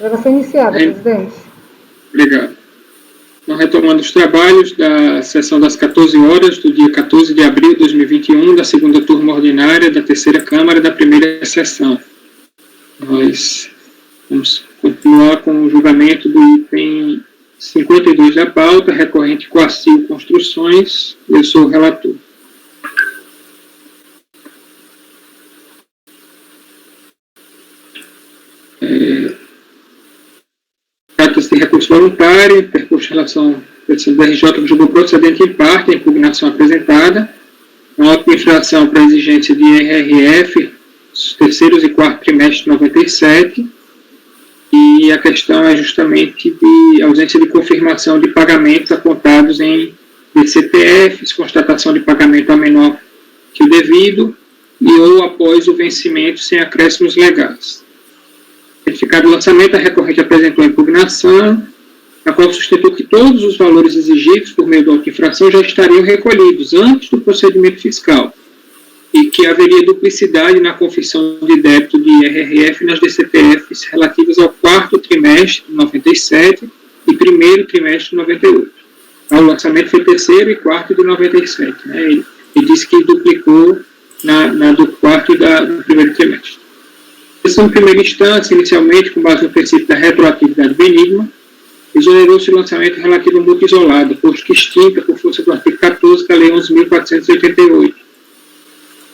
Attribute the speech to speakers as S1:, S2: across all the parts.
S1: Para ser iniciada, presidente.
S2: Obrigado. Então, retomando os trabalhos da sessão das 14 horas, do dia 14 de abril de 2021, da segunda turma ordinária da terceira Câmara da primeira sessão. Nós vamos continuar com o julgamento do item 52 da pauta, recorrente Coacil Construções. Eu sou o relator. Trata-se de recurso voluntário, interposto em relação ao DRJ, que julgou procedente em parte a impugnação apresentada, uma auto de infração para exigência de IRRF, os terceiros e quarto trimestre de 97, e a questão é justamente de ausência de confirmação de pagamentos apontados em DCTFs, constatação de pagamento a menor que o devido, e ou após o vencimento sem acréscimos legais. Certificado de lançamento, a recorrente apresentou a impugnação, a qual sustentou que todos os valores exigidos por meio da auto-infração já estariam recolhidos antes do procedimento fiscal e que haveria duplicidade na confissão de débito de IRRF nas DCTFs relativas ao quarto trimestre de 97 e primeiro trimestre de 98. O lançamento foi terceiro e quarto de 97. Né? Ele disse que duplicou na do quarto e do primeiro trimestre. Em primeira instância, inicialmente, com base no princípio da retroatividade benigna, exonerou-se o lançamento relativo ao multa isolada, posto que extinta por força do artigo 14 da Lei 11.488.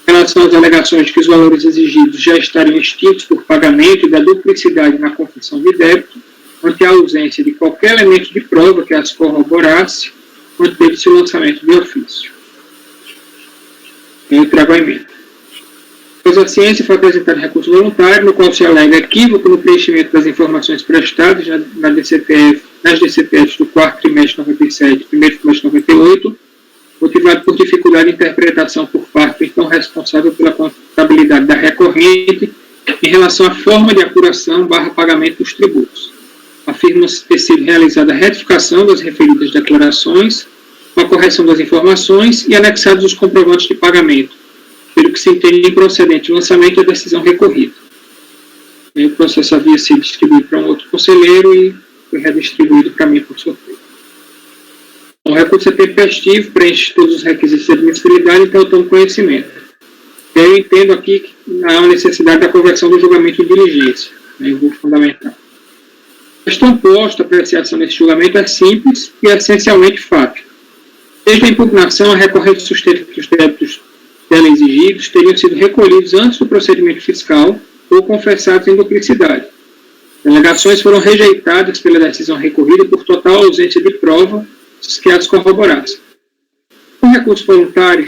S2: Em relação às alegações de que os valores exigidos já estariam extintos por pagamento e da duplicidade na confissão de débito, ante a ausência de qualquer elemento de prova que as corroborasse, manteve-se o lançamento de ofício. Eu trago a emenda. Após a ciência, foi apresentado recurso voluntário, no qual se alega equívoco no preenchimento das informações prestadas nas DCTFs do quarto trimestre de 97 e primeiro trimestre de 98, motivado por dificuldade de interpretação por parte do então responsável pela contabilidade da recorrente em relação à forma de apuração / pagamento dos tributos. Afirma-se ter sido realizada a retificação das referidas declarações, com a correção das informações e anexados os comprovantes de pagamento, pelo que se entende improcedente o lançamento e a decisão recorrida. O processo havia sido distribuído para um outro conselheiro e foi redistribuído para mim por sorteio. O recurso é tempestivo, preenche todos os requisitos de admissibilidade, então eu tomo conhecimento. Eu entendo aqui que há uma necessidade da conversão do julgamento em diligência. Eu vou fundamentar. A questão posta, a apreciação desse julgamento é simples e essencialmente fática. Desde a impugnação, a recorrente sustenta que os débitos dela exigidos teriam sido recolhidos antes do procedimento fiscal ou confessados em duplicidade. As alegações foram rejeitadas pela decisão recorrida por total ausência de prova que as corroborassem. Com recurso voluntário,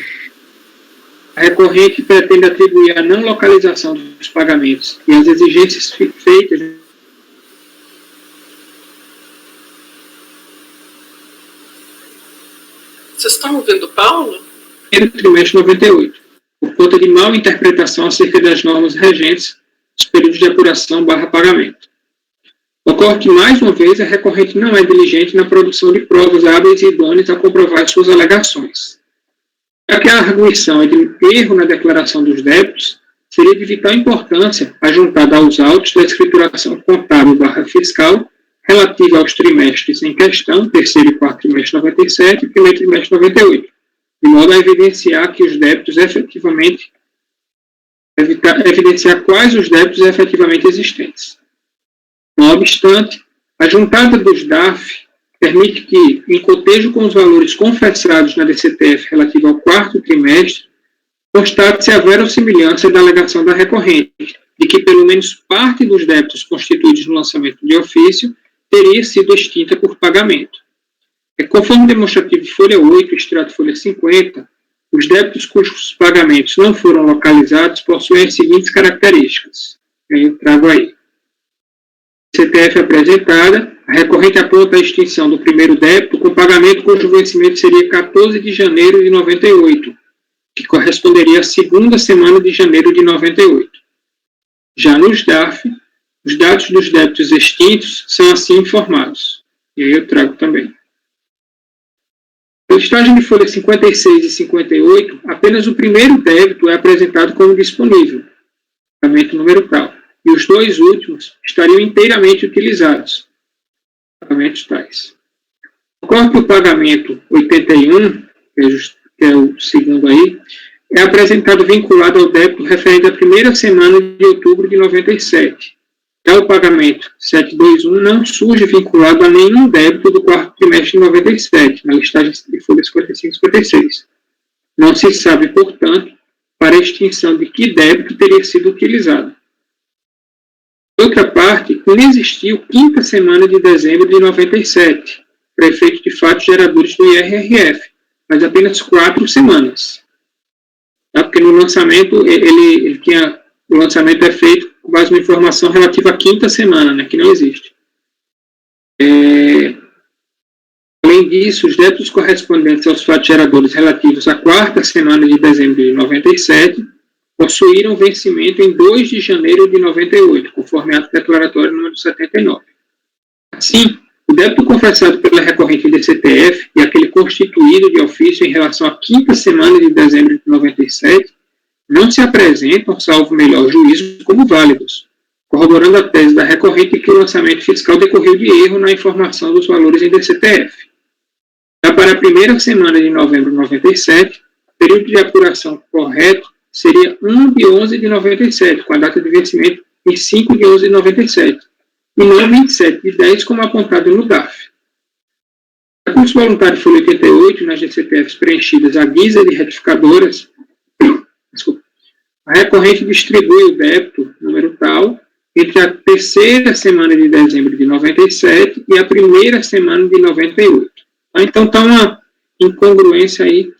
S2: a recorrente pretende atribuir a não localização dos pagamentos e as exigências feitas
S3: Vocês estão ouvindo Paulo?
S2: Primeiro trimestre de 98, por conta de mal interpretação acerca das normas regentes dos períodos de apuração / pagamento. Ocorre que, mais uma vez, a recorrente não é diligente na produção de provas hábeis e idôneas a comprovar suas alegações. Já que a arguição é de erro na declaração dos débitos, seria de vital importância ajuntada aos autos da escrituração contábil / fiscal relativa aos trimestres em questão, terceiro e quarto trimestre de 97 e primeiro trimestre de 98, de modo a evidenciar que os débitos efetivamente, evidenciar quais os débitos efetivamente existentes. Não obstante, a juntada dos DAF permite que, em cotejo com os valores confessados na DCTF relativa ao quarto trimestre, constate-se a verossimilhança da alegação da recorrente, de que pelo menos parte dos débitos constituídos no lançamento de ofício teria sido extinta por pagamento. Conforme demonstrativo de folha 8, extrato folha 50, os débitos cujos pagamentos não foram localizados possuem as seguintes características. Eu trago aí. CTF apresentada, a recorrente aponta a extinção do primeiro débito com pagamento cujo vencimento seria 14 de janeiro de 98, que corresponderia à segunda semana de janeiro de 98. Já nos DAF, os dados dos débitos extintos são assim informados. E aí eu trago também. Na listagem de folha 56 e 58, apenas o primeiro débito é apresentado como disponível, pagamento número tal, e os 2 últimos estariam inteiramente utilizados. Pagamentos tais. Ocorre que o pagamento 81, que é o segundo aí, é apresentado vinculado ao débito referente à primeira semana de outubro de 97. Já o pagamento 721 não surge vinculado a nenhum débito do quarto trimestre de 97, na listagem de folha 55 e 56. Não se sabe, portanto, para a extinção de que débito teria sido utilizado. Por outra parte, inexistiu quinta semana de dezembro de 97, para efeito de fatos geradores do IRRF, mas apenas 4 semanas. Tá? Porque no lançamento, o lançamento é feito com base numa informação relativa à quinta semana, né, que não existe. Além disso, os débitos correspondentes aos fatos geradores relativos à quarta semana de dezembro de 97 possuíram vencimento em 2 de janeiro de 98, conforme ato declaratório número 79. Assim, o débito confessado pela recorrente DCTF e aquele constituído de ofício em relação à quinta semana de dezembro de 97 não se apresentam, salvo melhor juízo, como válidos, corroborando a tese da recorrente que o lançamento fiscal decorreu de erro na informação dos valores em DCTF. Já para a primeira semana de novembro de 97, o período de apuração correto seria 1 de 11 de 97, com a data de vencimento em 5 de 11 de 97, e não 27 de 10, como apontado no DAF. O recurso voluntário foi 88 nas DCTFs preenchidas à guisa de retificadoras. A recorrente distribui o débito, número tal, entre a terceira semana de dezembro de 97 e a primeira semana de 98. Então está uma incongruência aí.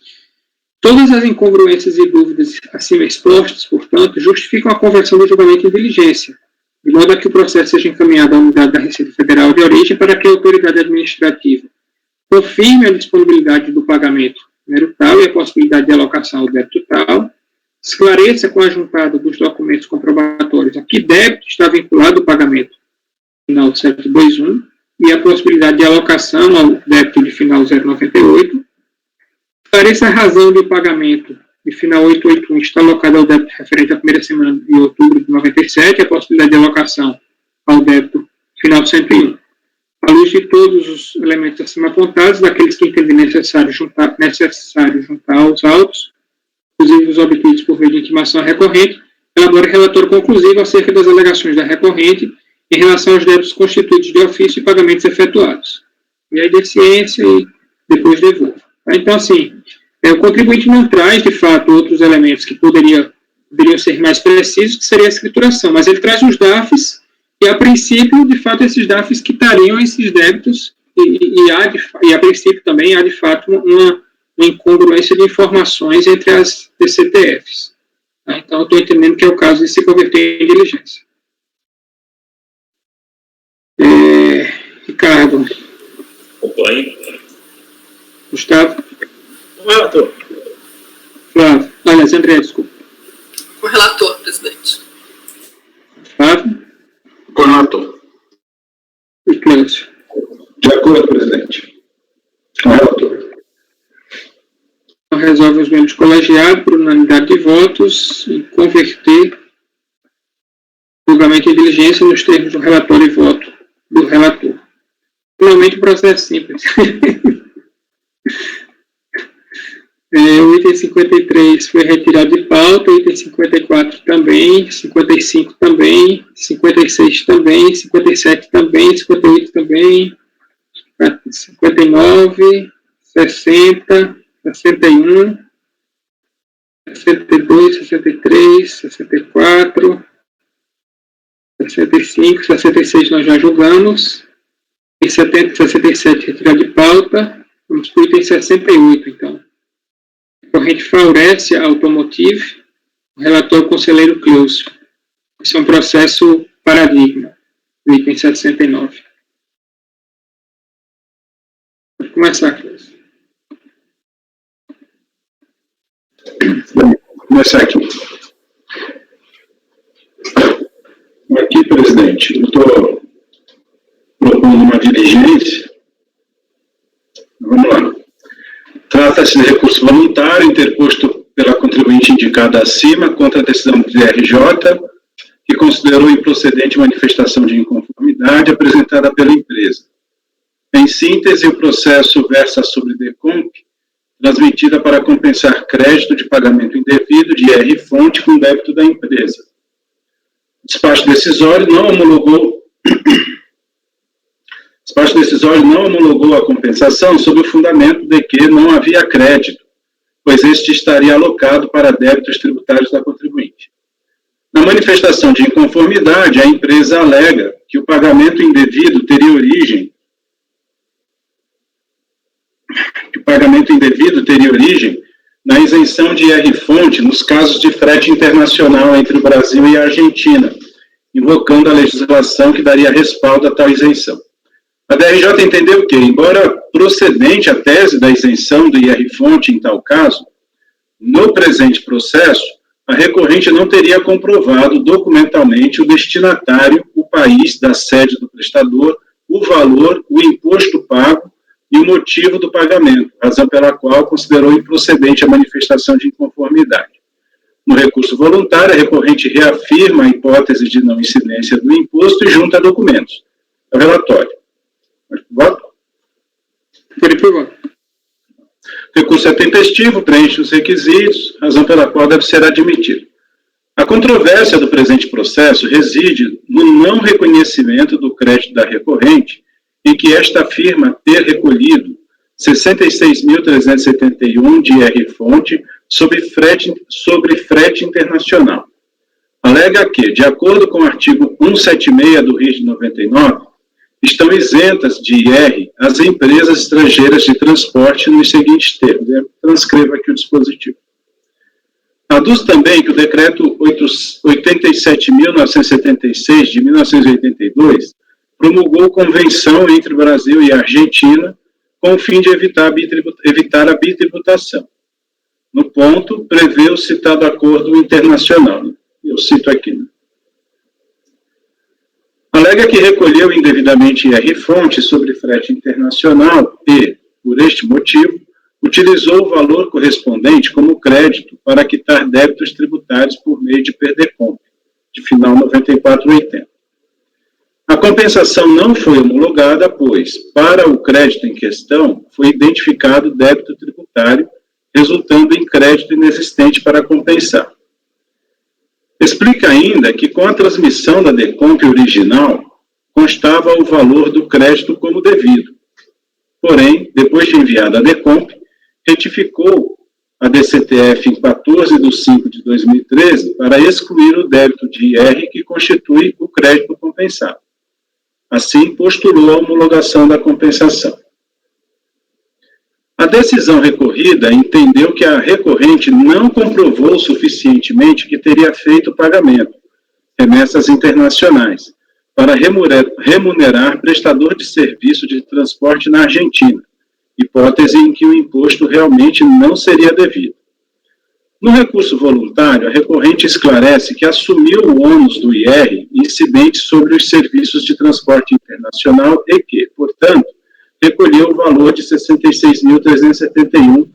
S2: Todas as incongruências e dúvidas acima expostas, portanto, justificam a conversão do julgamento em diligência, de modo a que o processo seja encaminhado à unidade da Receita Federal de origem para que a autoridade administrativa confirme a disponibilidade do pagamento número tal e a possibilidade de alocação ao débito tal, esclareça com a juntada dos documentos comprobatórios a que débito está vinculado o pagamento final 721 e a possibilidade de alocação ao débito de final 098, esclareça a razão de pagamento de final 881 está alocado ao débito referente à primeira semana de outubro de 97 e a possibilidade de alocação ao débito final 101. À luz de todos os elementos acima apontados, daqueles que entendem necessário juntar aos autos, inclusive os obtidos por meio de intimação recorrente, elabora relatório conclusivo acerca das alegações da recorrente em relação aos débitos constituídos de ofício e pagamentos efetuados. E aí de ciência e depois devolve. Então, assim, o contribuinte não traz, de fato, outros elementos que poderiam ser mais precisos, que seria a escrituração, mas ele traz os DAFs, e a princípio, de fato, esses DAFs quitariam esses débitos, e a princípio também há, de fato, uma incongruência de informações entre as DCTFs. Tá? Então, eu estou entendendo que é o caso de se converter em diligência. Ricardo.
S1: Acompanhe.
S2: Gustavo.
S1: O relator.
S2: Flávio. Aliás, André, desculpa.
S3: O relator, presidente.
S2: Flávio.
S4: Com o relator.
S2: E Cláudio.
S4: De acordo, presidente. Com o relator.
S2: Então, resolve os membros colegiados por unanimidade de votos em converter o julgamento em diligência nos termos do relatório e voto do relator. Finalmente, o processo é simples. O item 53 foi retirado de pauta, o item 54 também, 55 também, 56 também, 57 também, 58 também, 59, 60, 61, 62, 63, 64, 65, 66 nós já julgamos, e 70, 67 retirado de pauta, vamos para o item 68 então. Corrente Faurece Automotive, o relator conselheiro Cleuso. Esse é um processo paradigma, do item 69. Pode começar, Cleuso.
S4: Vou começar aqui. Aqui, presidente, eu estou propondo uma diligência. Vamos lá. Trata-se de recurso voluntário interposto pela contribuinte indicada acima contra a decisão do DRJ, que considerou improcedente manifestação de inconformidade apresentada pela empresa. Em síntese, o processo versa sobre DECOMP, transmitida para compensar crédito de pagamento indevido de IR-fonte com débito da empresa. O despacho decisório não homologou a compensação sob o fundamento de que não havia crédito, pois este estaria alocado para débitos tributários da contribuinte. Na manifestação de inconformidade, a empresa alega que o pagamento indevido teria origem na isenção de IR-fonte nos casos de frete internacional entre o Brasil e a Argentina, invocando a legislação que daria respaldo a tal isenção. A DRJ entendeu que, embora procedente a tese da isenção do IR-fonte em tal caso, no presente processo, a recorrente não teria comprovado documentalmente o destinatário, o país da sede do prestador, o valor, o imposto pago e o motivo do pagamento, razão pela qual considerou improcedente a manifestação de inconformidade. No recurso voluntário, a recorrente reafirma a hipótese de não incidência do imposto e junta documentos. É o relatório. Voto? O recurso é tempestivo, preenche os requisitos, razão pela qual deve ser admitido. A controvérsia do presente processo reside no não reconhecimento do crédito da recorrente, em que esta afirma ter recolhido 66.371 de IR-fonte sobre frete internacional. Alega que, de acordo com o artigo 176 do RIS de 99, estão isentas de IR as empresas estrangeiras de transporte nos seguintes termos. Eu transcrevo aqui o dispositivo. Aduz também que o decreto 87.976 de 1982 promulgou convenção entre o Brasil e a Argentina com o fim de evitar a bitributação. No ponto, prevê o citado acordo internacional. Eu cito aqui. Alega que recolheu indevidamente IR-fonte sobre frete internacional e, por este motivo, utilizou o valor correspondente como crédito para quitar débitos tributários por meio de PERDECOMP, de final 9480. A compensação não foi homologada, pois, para o crédito em questão, foi identificado débito tributário, resultando em crédito inexistente para compensar. Explica ainda que, com a transmissão da DECOMP original, constava o valor do crédito como devido. Porém, depois de enviada a DECOMP, retificou a DCTF em 14/5/2013 para excluir o débito de IR que constitui o crédito compensado. Assim, postulou a homologação da compensação. A decisão recorrida entendeu que a recorrente não comprovou suficientemente que teria feito o pagamento, remessas internacionais, para remunerar prestador de serviço de transporte na Argentina, hipótese em que o imposto realmente não seria devido. No recurso voluntário, a recorrente esclarece que assumiu o ônus do IR incidente sobre os serviços de transporte internacional e que, portanto, recolheu o valor de 66.371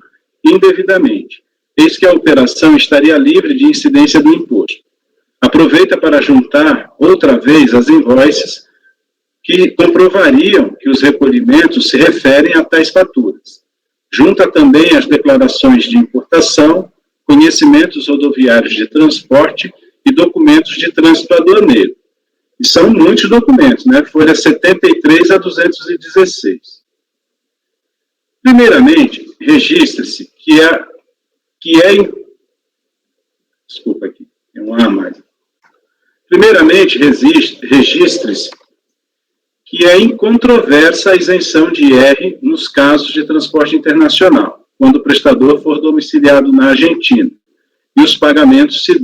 S4: indevidamente, eis que a operação estaria livre de incidência do imposto. Aproveita para juntar outra vez as invoices que comprovariam que os recolhimentos se referem a tais faturas. Junta também as declarações de importação, conhecimentos rodoviários de transporte e documentos de trânsito aduaneiro. E são muitos documentos, né? Folha 73 a 216. Primeiramente, registra-se desculpa aqui, tem um A a mais. Primeiramente, registre-se que é incontroversa a isenção de IR nos casos de transporte internacional, quando o prestador for domiciliado na Argentina, e os pagamentos se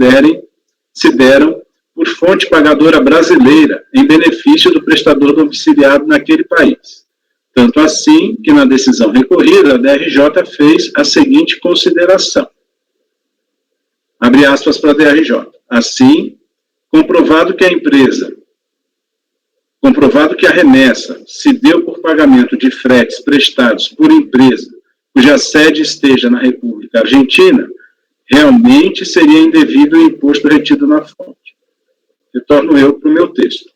S4: deram por fonte pagadora brasileira, em benefício do prestador domiciliado naquele país. Tanto assim que, na decisão recorrida, a DRJ fez a seguinte consideração. Abre aspas para a DRJ. Assim, comprovado que a remessa se deu por pagamento de fretes prestados por empresa cuja sede esteja na República Argentina, realmente seria indevido o imposto retido na fonte. Retorno eu para o meu texto.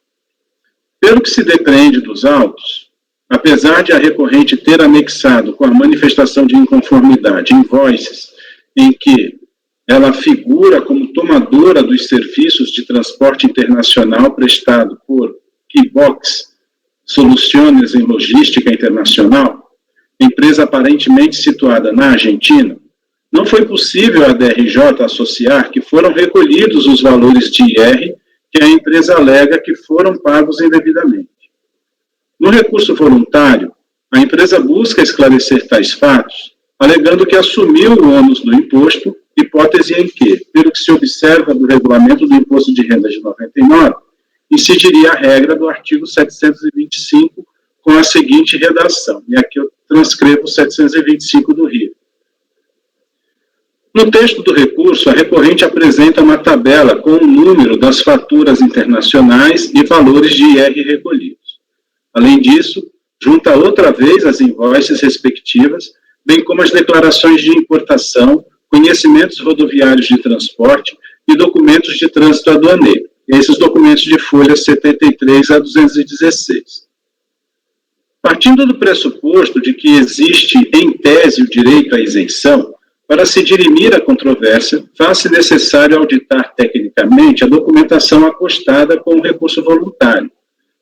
S4: Pelo que se depreende dos autos, apesar de a recorrente ter anexado com a manifestação de inconformidade invoices em que ela figura como tomadora dos serviços de transporte internacional prestado por Keybox Soluciones em Logística Internacional, empresa aparentemente situada na Argentina, não foi possível a DRJ associar que foram recolhidos os valores de IR que a empresa alega que foram pagos indevidamente. No recurso voluntário, a empresa busca esclarecer tais fatos, alegando que assumiu o ônus do imposto, hipótese em que, pelo que se observa do regulamento do Imposto de Renda de 99, incidiria a regra do artigo 725 com a seguinte redação, e aqui eu transcrevo o 725 do Rio. No texto do recurso, a recorrente apresenta uma tabela com o número das faturas internacionais e valores de IR recolhidos. Além disso, junta outra vez as invoices respectivas, bem como as declarações de importação, conhecimentos rodoviários de transporte e documentos de trânsito aduaneiro. Esses documentos de folhas 73 a 216. Partindo do pressuposto de que existe, em tese, o direito à isenção, para se dirimir a controvérsia, faz-se necessário auditar tecnicamente a documentação acostada com o recurso voluntário,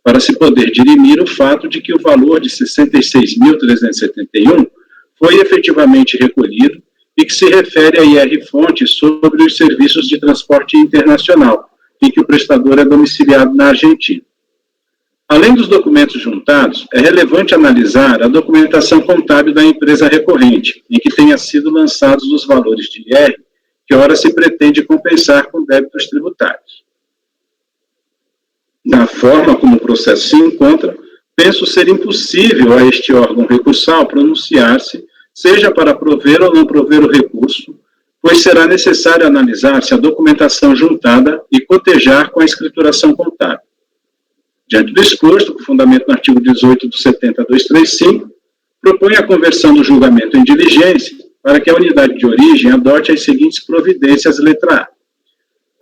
S4: para se poder dirimir o fato de que o valor de 66.371 foi efetivamente recolhido e que se refere a IR-fonte sobre os serviços de transporte internacional, em que o prestador é domiciliado na Argentina. Além dos documentos juntados, é relevante analisar a documentação contábil da empresa recorrente, em que tenha sido lançados os valores de IR que ora se pretende compensar com débitos tributários. Da forma como o processo se encontra, penso ser impossível a este órgão recursal pronunciar-se, seja para prover ou não prover o recurso, pois será necessário analisar-se a documentação juntada e cotejar com a escrituração contábil. Diante do exposto, com fundamento no artigo 18 do 70.235, propõe a conversão do julgamento em diligência para que a unidade de origem adote as seguintes providências, letra A.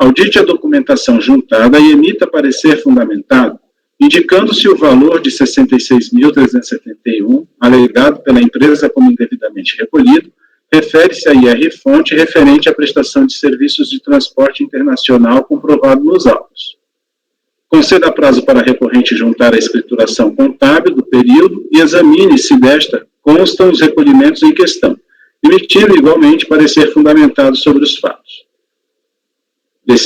S4: Audite a documentação juntada e emita parecer fundamentado, indicando se o valor de 66.371, alegado pela empresa como indevidamente recolhido, refere-se a IR-fonte referente à prestação de serviços de transporte internacional comprovado nos autos. Conceda prazo para a recorrente juntar a escrituração contábil do período e examine se desta constam os recolhimentos em questão, emitindo igualmente parecer fundamentado sobre os fatos. Dê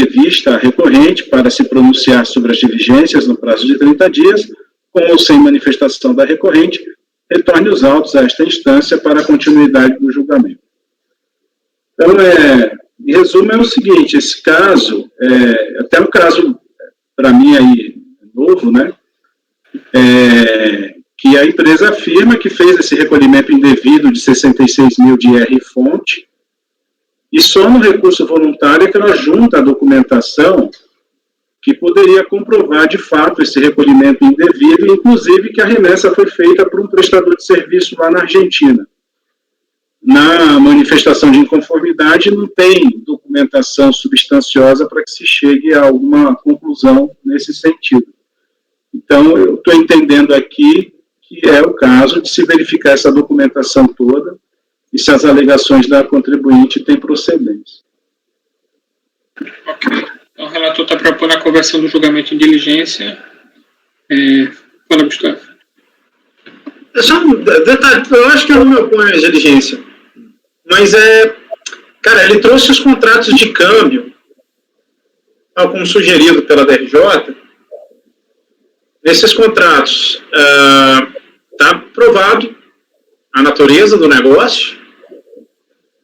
S4: vista à recorrente para se pronunciar sobre as diligências no prazo de 30 dias, com ou sem manifestação da recorrente, retorne os autos a esta instância para a continuidade do julgamento. Então, em resumo, é o seguinte, esse caso, até um caso, para mim, aí, novo, né, que a empresa afirma que fez esse recolhimento indevido de 66 mil de IR-fonte, e só no recurso voluntário é que ela junta a documentação que poderia comprovar, de fato, esse recolhimento indevido, inclusive que a remessa foi feita por um prestador de serviço lá na Argentina. Na manifestação de inconformidade, não tem documentação substanciosa para que se chegue a alguma conclusão nesse sentido. Então, eu estou entendendo aqui que é o caso de se verificar essa documentação toda e se as alegações da contribuinte têm procedência.
S2: Ok. Então, o relator está propondo a conversão do julgamento em diligência. Fala, Gustavo.
S5: Só um detalhe, eu acho que eu não me oponho à diligência. Mas, cara, ele trouxe os contratos de câmbio, tal como sugerido pela DRJ. Nesses contratos, está provado a natureza do negócio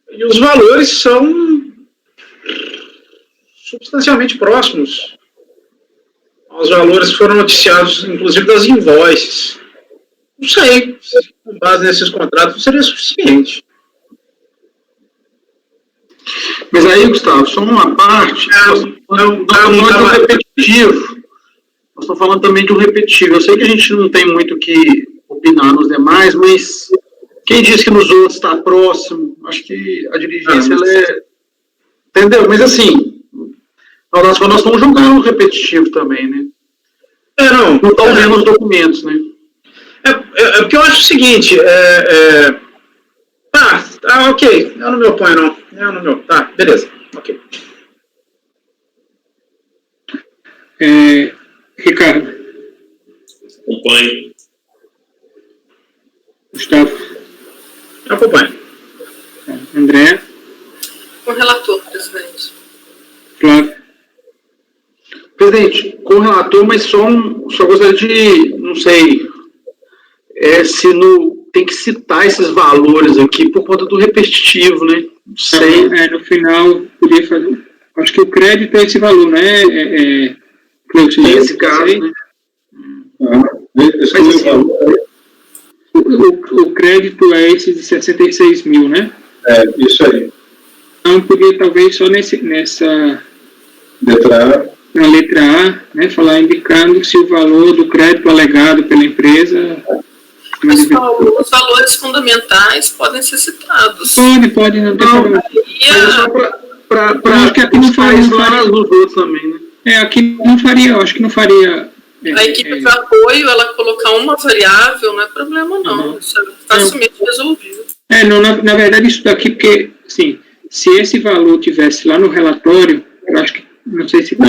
S5: e os valores são substancialmente próximos aos valores que foram noticiados, inclusive das invoices. Não sei, com base nesses contratos, seria suficiente.
S6: Mas aí, Gustavo, só uma parte, não é repetitivo. Nós estamos falando também de um repetitivo. Eu sei que a gente não tem muito o que opinar nos demais, mas quem diz que nos outros está próximo, acho que a diligência, ela é... Entendeu? Mas assim, Nós estamos julgando o repetitivo também, né?
S5: Não
S6: estão vendo os documentos, né?
S5: Porque eu acho o seguinte, ok, eu não me oponho, não. Tá, beleza, ok.
S2: Ricardo.
S1: Acompanho.
S2: Gustavo.
S5: Acompanho.
S2: André.
S3: Com o relator, presidente.
S2: Flávio.
S6: Presidente, com o relator, mas só gostaria de, não sei, se tem que citar esses valores aqui por conta do repetitivo, né? Não sei.
S2: No final, podia fazer. Acho que o crédito é esse valor, né?
S6: Nesse caso, né?
S2: O crédito é esse de 66 mil, né?
S4: Isso aí.
S2: Então, podia talvez só nessa
S4: letra A.
S2: Na letra A, né, falar indicando se o valor do crédito alegado pela empresa...
S3: Pessoal, os valores fundamentais podem ser citados.
S2: Pode, não tem problema.
S6: Só para
S2: que aqui não faz
S6: lá nos outros também, né?
S2: Aqui não faria, eu acho que não faria...
S3: A equipe de apoio, ela colocar uma variável, não é problema não, isso é facilmente resolvido.
S2: Na verdade, isso daqui, porque, assim, se esse valor tivesse lá no relatório, eu acho que, não sei se... No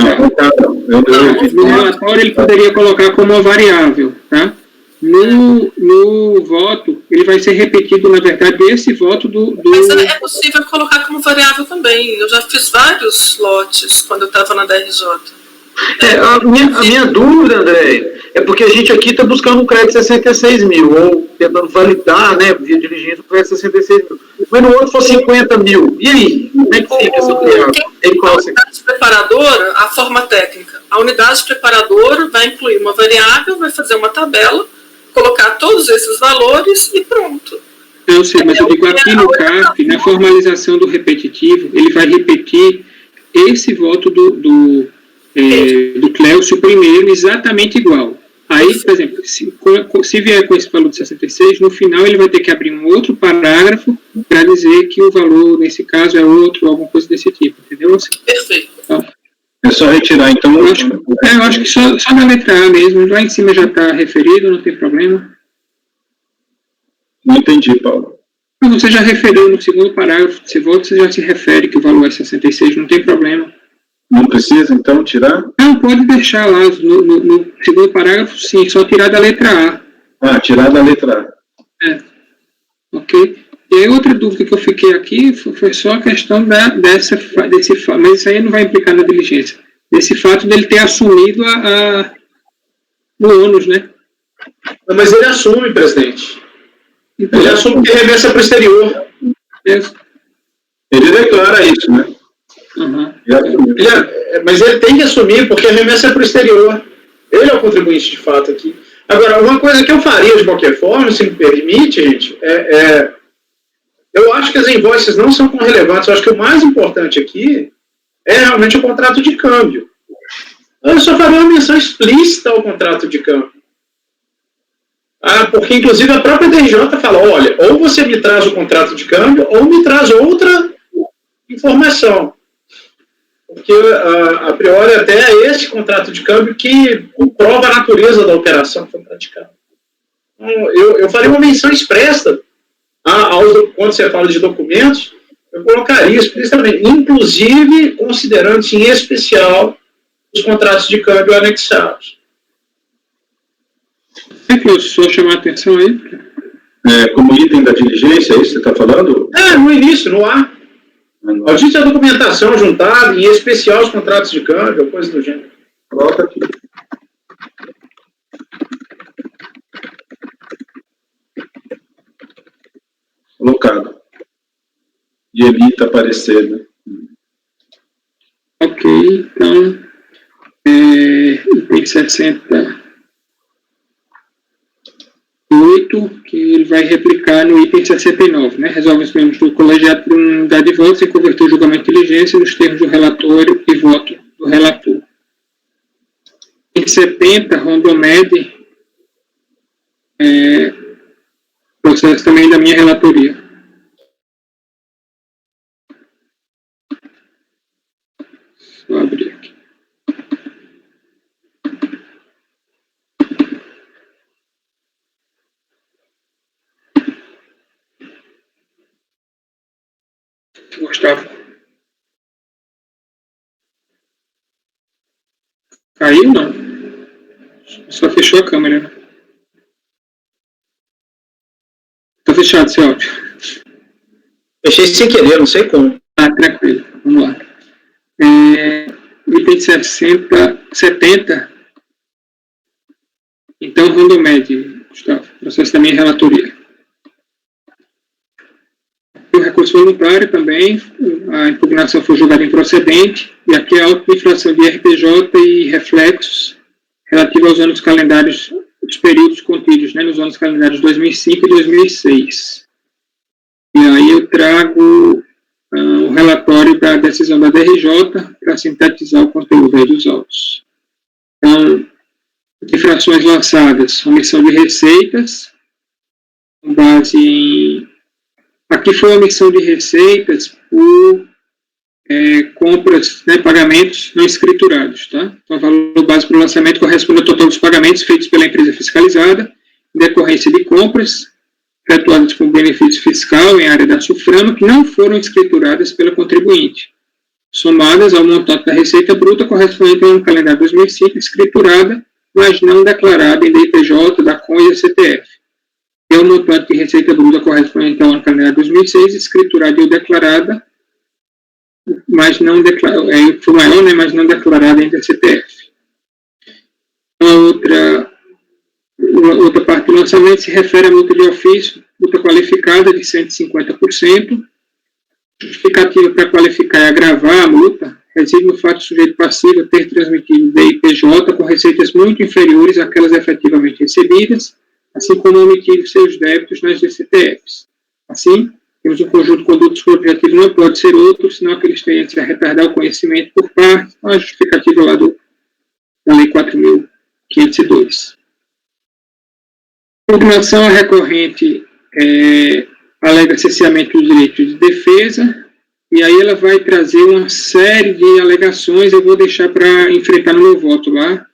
S2: relatório ele poderia colocar como uma variável, tá? No voto, ele vai ser repetido, na verdade, esse voto do...
S3: Mas é possível colocar como variável também. Eu já fiz vários lotes quando eu estava na DRJ.
S6: A minha dúvida, André, é porque a gente aqui está buscando um crédito de 66 mil, ou tentando validar, né, via diligência, o crédito de 66 mil. Mas no outro for 50 mil. E aí? Como é que fica essa variável?
S3: A unidade preparadora, a forma técnica. A unidade preparadora vai incluir uma variável, vai fazer uma tabela, colocar todos esses valores e pronto.
S2: Eu sei, mas eu digo aqui no CARF, na formalização do repetitivo, ele vai repetir esse voto do Cléucio primeiro, exatamente igual. Aí, por exemplo, se vier com esse valor de 66, no final ele vai ter que abrir um outro parágrafo para dizer que o valor, nesse caso, é outro, alguma coisa desse tipo, entendeu? Assim,
S3: perfeito.
S2: Então,
S4: é só retirar, então...
S2: Eu acho que só na letra A mesmo, lá em cima já está referido, não tem problema.
S4: Não entendi, Paulo.
S2: Você já referiu no segundo parágrafo desse voto, você já se refere que o valor é 66, não tem problema.
S4: Não precisa, então, tirar?
S2: Não, pode deixar lá, no segundo parágrafo, sim, só tirar da letra A.
S4: Tirar da letra A.
S2: Ok. E aí outra dúvida que eu fiquei aqui foi só a questão desse fato, mas isso aí não vai implicar na diligência, desse fato dele ter assumido o ônus, né?
S5: Mas ele assume, presidente.
S2: Então,
S5: ele assume que remessa para o exterior.
S4: Ele declara isso, né?
S2: Uhum.
S5: Mas ele tem que assumir, porque a remessa é para o exterior. Ele é o contribuinte de fato aqui. Agora, uma coisa que eu faria de qualquer forma, se me permite, gente, eu acho que as invoices não são tão relevantes. Eu acho que o mais importante aqui é realmente o contrato de câmbio. Eu só faria uma menção explícita ao contrato de câmbio. Porque, inclusive, a própria DRJ fala, olha, ou você me traz o contrato de câmbio, ou me traz outra informação. Porque, a priori, até é esse contrato de câmbio que comprova a natureza da operação que foi praticada. Então, eu faria uma menção expressa, quando você fala de documentos, eu colocaria explicitamente, inclusive considerando-se em especial os contratos de câmbio anexados.
S2: É que eu só chamar a atenção aí.
S4: Como item da diligência, é isso que você está falando?
S5: No início, no ar. Audite a documentação juntada, em especial os contratos de câmbio, coisa do gênero.
S4: Coloca aqui. Colocado. E evita aparecer, né?
S2: Ok, então, item 68, que ele vai replicar no item 69, né? Resolve os membros do colegiado por unidade de voto sem converter o julgamento de diligência nos termos do relatório e voto do relator. Item 70, Rondomed, processo também da minha relatoria. Vou abrir aqui. Gustavo. Caiu, não? Só fechou a câmera, né? Tá fechado seu áudio.
S5: Fechei sem querer, não sei como.
S2: Ah, tranquilo. Vamos lá. Item 70. Então, Rondomed, Gustavo. Processo da minha relatoria. O recurso voluntário também, a impugnação foi julgada improcedente, e aqui a auto-infração de RPJ e reflexos relativo aos anos calendários, os períodos contidos, né, nos anos calendários 2005 e 2006. E aí eu trago o relatório da decisão da DRJ para sintetizar o conteúdo aí dos autos. Então, infrações lançadas, omissão de receitas, com base em... Aqui foi a omissão de receitas por compras, né, pagamentos não escriturados, tá? Então, o valor base para o lançamento corresponde ao total dos pagamentos feitos pela empresa fiscalizada, em decorrência de compras efetuadas com benefício fiscal em área da SUFRAMA, que não foram escrituradas pela contribuinte, somadas ao montante da receita bruta correspondente ao ano calendário 2005, escriturada, mas não declarada em DIPJ, da CON e CTF. E o montante de receita bruta correspondente ao ano calendário 2006, escriturada e declarada, mas não declarada, foi maior, né, mas não declarada em CTF. Outra parte do lançamento se refere à multa de ofício, multa qualificada de 150%. Justificativa para qualificar e agravar a multa reside no fato do sujeito passivo ter transmitido DIPJ com receitas muito inferiores àquelas efetivamente recebidas, assim como omitido seus débitos nas DCTFs. Assim, temos um conjunto de condutos cujo objetivo não pode ser outro, senão aqueles tendentes a retardar o conhecimento por parte, a justificativa lá da Lei 4.502. Impugnação à recorrente alega cesseamento do direito de defesa, e aí ela vai trazer uma série de alegações, eu vou deixar para enfrentar no meu voto lá.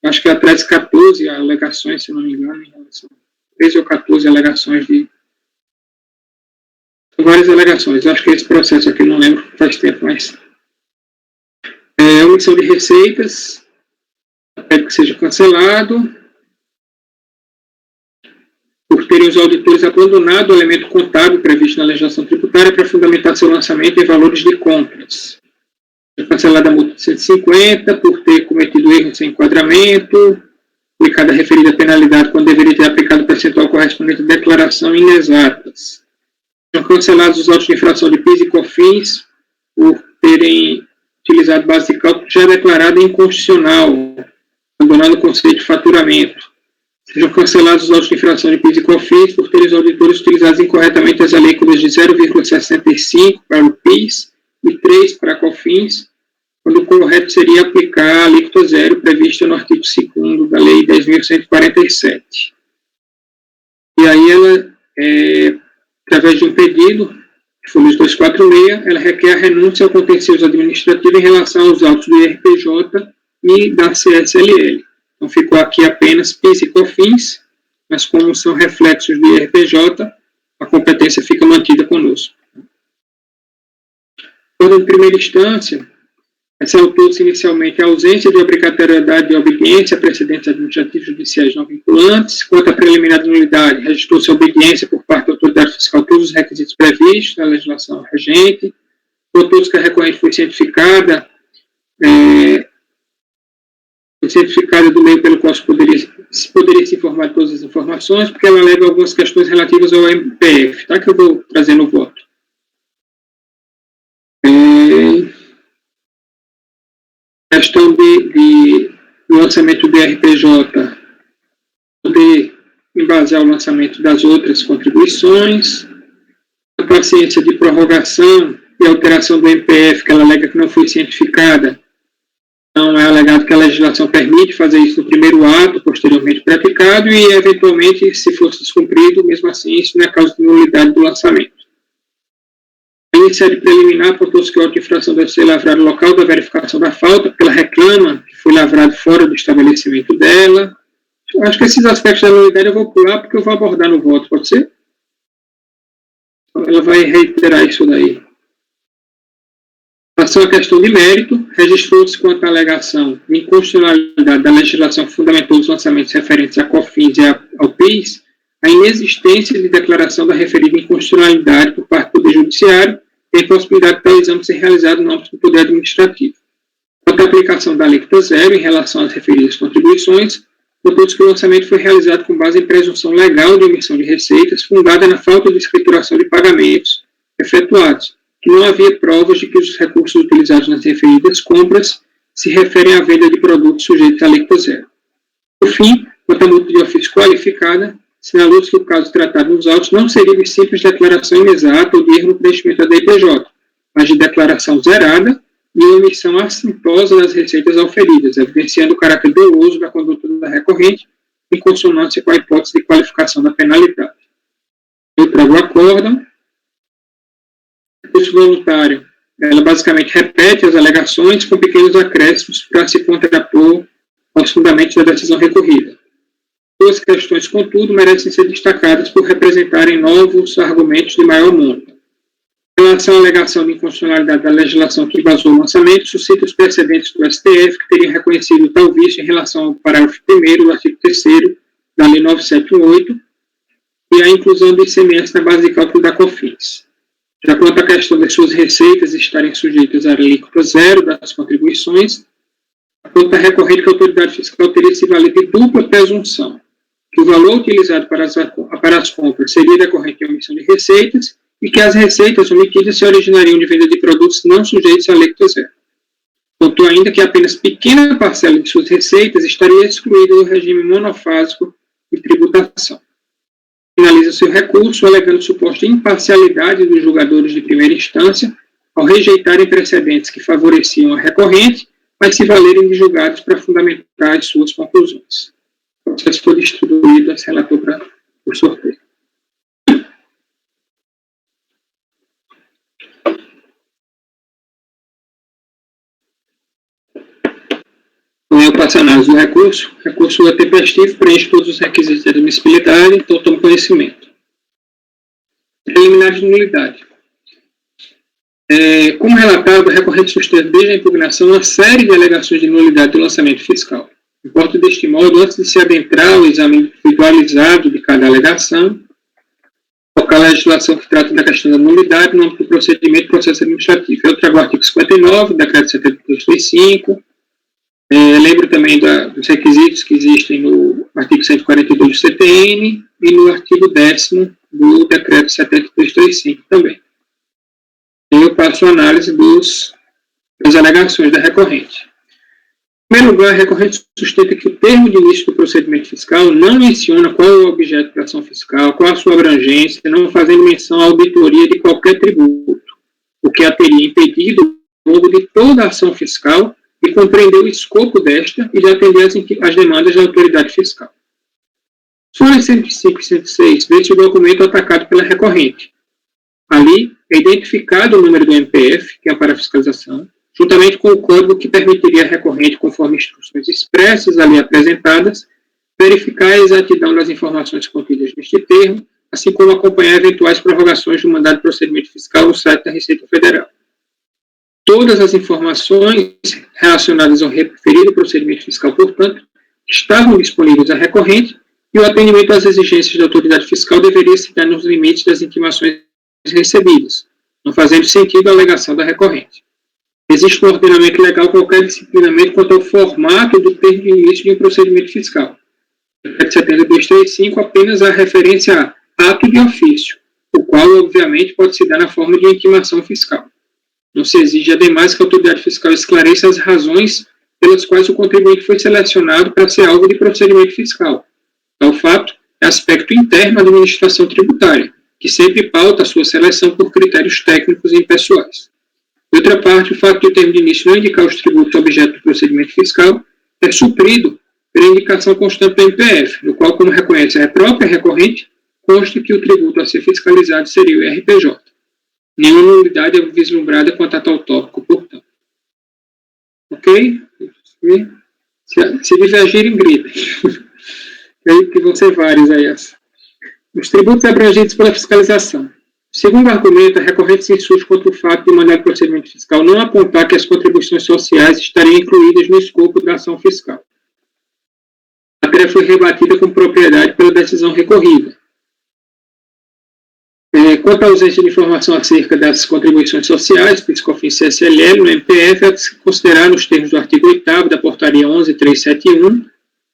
S2: Acho que ela traz 14 alegações, se não me engano, em relação a 13 ou 14 alegações de... Várias alegações, acho que esse processo aqui, não lembro, faz tempo, mas... omissão de receitas, pede que seja cancelado, por terem os auditores abandonado o elemento contábil previsto na legislação tributária para fundamentar seu lançamento em valores de compras. Cancelada a multa de 150, por ter cometido erro sem enquadramento, aplicada a referida penalidade quando deveria ter aplicado o percentual correspondente à declaração inexatas. São cancelados os autos de infração de PIS e COFINS por terem utilizado base de cálculo já declarada inconstitucional, abandonando o conceito de faturamento. Sejam cancelados os autos de infração de PIS e COFINS por terem os auditores utilizados incorretamente as alíquotas de 0,65 para o PIS e 3 para a COFINS, quando o correto seria aplicar a alíquota zero prevista no artigo 2º da Lei 10.147. E aí ela, através de um pedido, que foi o 246, ela requer a renúncia ao contencioso administrativo em relação aos autos do IRPJ e da CSLL. Então, ficou aqui apenas PIS e COFINS, mas como são reflexos do IRPJ, a competência fica mantida conosco. Quando, em primeira instância, ressaltou-se inicialmente a ausência de obrigatoriedade de obediência a precedentes administrativos judiciais não vinculantes. Quanto à preliminar de nulidade, registrou-se a obediência por parte da autoridade fiscal a todos os requisitos previstos na legislação regente. Notou-se que a recorrente foi cientificada do meio pelo qual se poderia se informar de todas as informações, porque ela alega algumas questões relativas ao MPF, tá? Que eu vou trazer no voto. Questão de lançamento do RPJ, poder embasear o lançamento das outras contribuições, a paciência de prorrogação e alteração do MPF, que ela alega que não foi cientificada. Não é alegado que a legislação permite fazer isso no primeiro ato, posteriormente praticado, e, eventualmente, se fosse descumprido, mesmo assim, isso não é causa de nulidade do lançamento. A iniciativa preliminar apontou-se que o auto de infração deve ser lavrado no local da verificação da falta, porque ela reclama que foi lavrado fora do estabelecimento dela. Eu acho que esses aspectos da nulidade eu vou pular, porque eu vou abordar no voto, pode ser? Ela vai reiterar isso daí. Passou a questão de mérito, registrou-se quanto à alegação de inconstitucionalidade da legislação que fundamentou os lançamentos referentes à COFINS e ao PIS, a inexistência de declaração da referida inconstitucionalidade por parte do Poder Judiciário e a possibilidade de tal exame ser realizado no âmbito do Poder Administrativo. Quanto à aplicação da alíquota zero em relação às referidas contribuições, notou-se que o lançamento foi realizado com base em presunção legal de omissão de receitas, fundada na falta de escrituração de pagamentos efetuados, que não havia provas de que os recursos utilizados nas referidas compras se referem à venda de produtos sujeitos à alíquota zero. Por fim, quanto à multa de ofício qualificada, sinalou-se que o caso tratado nos autos não seria de simples declaração inexata ou de erro no preenchimento da DPJ, mas de declaração zerada e omissão assintosa das receitas auferidas, evidenciando o caráter doloso da conduta da recorrente, em consonância com a hipótese de qualificação da penalidade. Eu trago o acórdão. O recurso voluntário, ela basicamente repete as alegações com pequenos acréscimos para se contrapor aos fundamentos da decisão recorrida. Duas questões, contudo, merecem ser destacadas por representarem novos argumentos de maior monta. Em relação à alegação de inconstitucionalidade da legislação que embasou o lançamento, suscita os precedentes do STF, que teria reconhecido tal vício em relação ao parágrafo 1º do artigo 3º da Lei 9718 e a inclusão do ICMS na base de cálculo da COFINS. Já quanto à questão das suas receitas estarem sujeitas à alíquota zero das contribuições, quanto à recorrente que a autoridade fiscal teria se valido de dupla presunção, que o valor utilizado para as compras seria decorrente de omissão de receitas e que as receitas omitidas se originariam de venda de produtos não sujeitos à alíquota zero. Contou ainda que apenas pequena parcela de suas receitas estaria excluída do regime monofásico de tributação. Finaliza seu recurso alegando suposta imparcialidade dos julgadores de primeira instância ao rejeitarem precedentes que favoreciam a recorrente, mas se valerem de julgados para fundamentar as suas conclusões. O processo foi distribuído a relator para o sorteio. Eu passo a análise do recurso. O recurso é tempestivo, preenche todos os requisitos de admissibilidade, então tomo conhecimento. Preliminares de nulidade. Como relatado, o recorrente sustenta desde a impugnação uma série de alegações de nulidade do lançamento fiscal. Importa deste modo, antes de se adentrar ao exame individualizado de cada alegação, focar a legislação que trata da questão da nulidade no âmbito do procedimento e processo administrativo. Eu trago o artigo 59, decreto 7235. Lembro também dos requisitos que existem no artigo 142 do CTN e no artigo 10º do decreto 7235 também. Eu passo a análise das alegações da recorrente. Em primeiro lugar, a recorrente sustenta que o termo de início do procedimento fiscal não menciona qual é o objeto da ação fiscal, qual a sua abrangência, não fazendo menção à auditoria de qualquer tributo, o que a teria impedido ao longo de toda a ação fiscal e compreender o escopo desta e de atender às demandas da autoridade fiscal. Folhas 105 e 106, vê-se o documento atacado pela recorrente. Ali é identificado o número do MPF, que é para a fiscalização, juntamente com o código que permitiria à recorrente, conforme instruções expressas ali apresentadas, verificar a exatidão das informações contidas neste termo, assim como acompanhar eventuais prorrogações do mandado de procedimento fiscal no site da Receita Federal. Todas as informações relacionadas ao referido procedimento fiscal, portanto, estavam disponíveis à recorrente e o atendimento às exigências da autoridade fiscal deveria se dar nos limites das intimações recebidas, não fazendo sentido a alegação da recorrente. Existe no ordenamento legal qualquer disciplinamento quanto ao formato do termo de início de um procedimento fiscal. O decreto 7235 apenas há referência a ato de ofício, o qual, obviamente, pode se dar na forma de intimação fiscal. Não se exige, ademais, que a autoridade fiscal esclareça as razões pelas quais o contribuinte foi selecionado para ser alvo de procedimento fiscal. Tal fato é aspecto interno da administração tributária, que sempre pauta a sua seleção por critérios técnicos e impessoais. De outra parte, o fato de o termo de início não indicar os tributos objeto do procedimento fiscal é suprido pela indicação constante do MPF, no qual, como reconhece a própria recorrente, consta que o tributo a ser fiscalizado seria o IRPJ. Nenhuma nulidade é vislumbrada quanto a tal tópico, portanto. Ok? Se divergirem, gritem. Que vão ser vários aí. Os tributos abrangidos pela fiscalização. Segundo argumento, a recorrente se insurge contra o fato de mandar o procedimento fiscal não apontar que as contribuições sociais estariam incluídas no escopo da ação fiscal. A matéria foi rebatida com propriedade pela decisão recorrida. Quanto à ausência de informação acerca das contribuições sociais, PIS/COFINS e CSLL, no MPF, é de se considerar nos termos do artigo 8º da Portaria 11.371,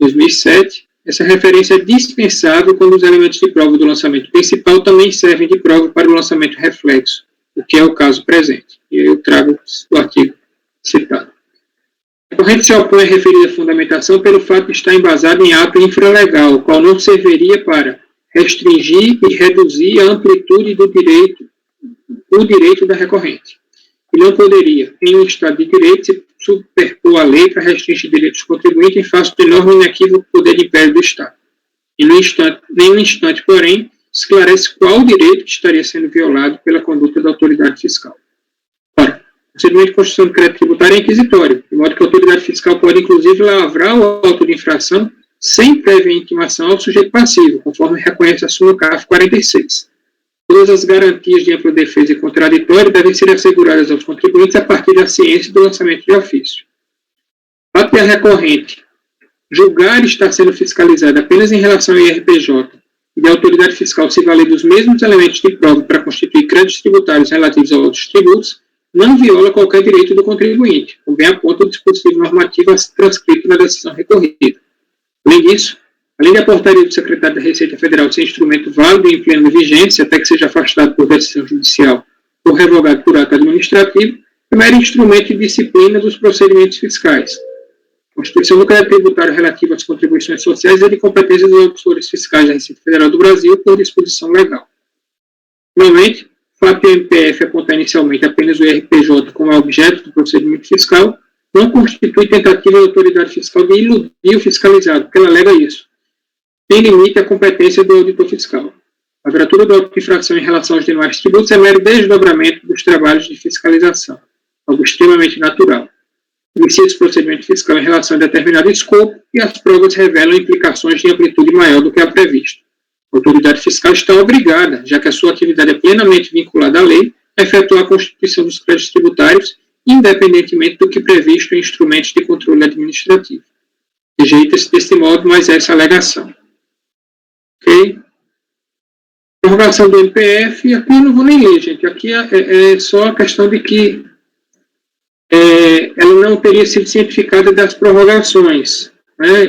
S2: 2007, essa referência é dispensável quando os elementos de prova do lançamento principal também servem de prova para o lançamento reflexo, o que é o caso presente. E eu trago o artigo citado. A corrente se opõe à referida fundamentação pelo fato de estar embasado em ato infralegal, o qual não serviria para restringir e reduzir a amplitude do direito da recorrente. E não poderia, em um Estado de Direito, se superpor a lei para restringir direitos do contribuinte em face do enorme e inequívoco poder de império do Estado. E nenhum instante, porém, esclarece qual direito que estaria sendo violado pela conduta da autoridade fiscal. Ora, o procedimento de construção de crédito tributário é inquisitório, de modo que a autoridade fiscal pode, inclusive, lavrar o auto de infração sem prévia intimação ao sujeito passivo, conforme reconhece a súmula CAF 46. Todas as garantias de ampla defesa e contraditório devem ser asseguradas aos contribuintes a partir da ciência do lançamento de ofício. O fato de a recorrente julgar estar sendo fiscalizada apenas em relação ao IRPJ e da autoridade fiscal se valer dos mesmos elementos de prova para constituir créditos tributários relativos a outros tributos não viola qualquer direito do contribuinte, como bem aponta o dispositivo normativo transcrito na decisão recorrida. Além disso, além da portaria do secretário da Receita Federal ser instrumento válido e em plena vigência, até que seja afastado por decisão judicial ou revogado por ato administrativo, é mero instrumento de disciplina dos procedimentos fiscais. A Constituição do Crédito Tributário relativo às contribuições sociais é de competência dos auditores fiscais da Receita Federal do Brasil por disposição legal. Finalmente, o fato de o MPF apontar inicialmente apenas o IRPJ como objeto do procedimento fiscal não constitui tentativa da autoridade fiscal de iludir o fiscalizado, porque ela alega isso. Tem limite à competência do auditor fiscal. A lavratura da auto-infração em relação aos demais tributos é mero desdobramento dos trabalhos de fiscalização, algo extremamente natural. Inicia-se o procedimento fiscal em relação a determinado escopo e as provas revelam implicações de amplitude maior do que a prevista. A autoridade fiscal está obrigada, já que a sua atividade é plenamente vinculada à lei, a efetuar a constituição dos créditos tributários, independentemente do que previsto em instrumentos de controle administrativo. Rejeita-se deste modo mais essa alegação. Ok? Prorrogação do MPF, aqui eu não vou nem ler, gente. Aqui é só a questão de que ela não teria sido cientificada das prorrogações. Né?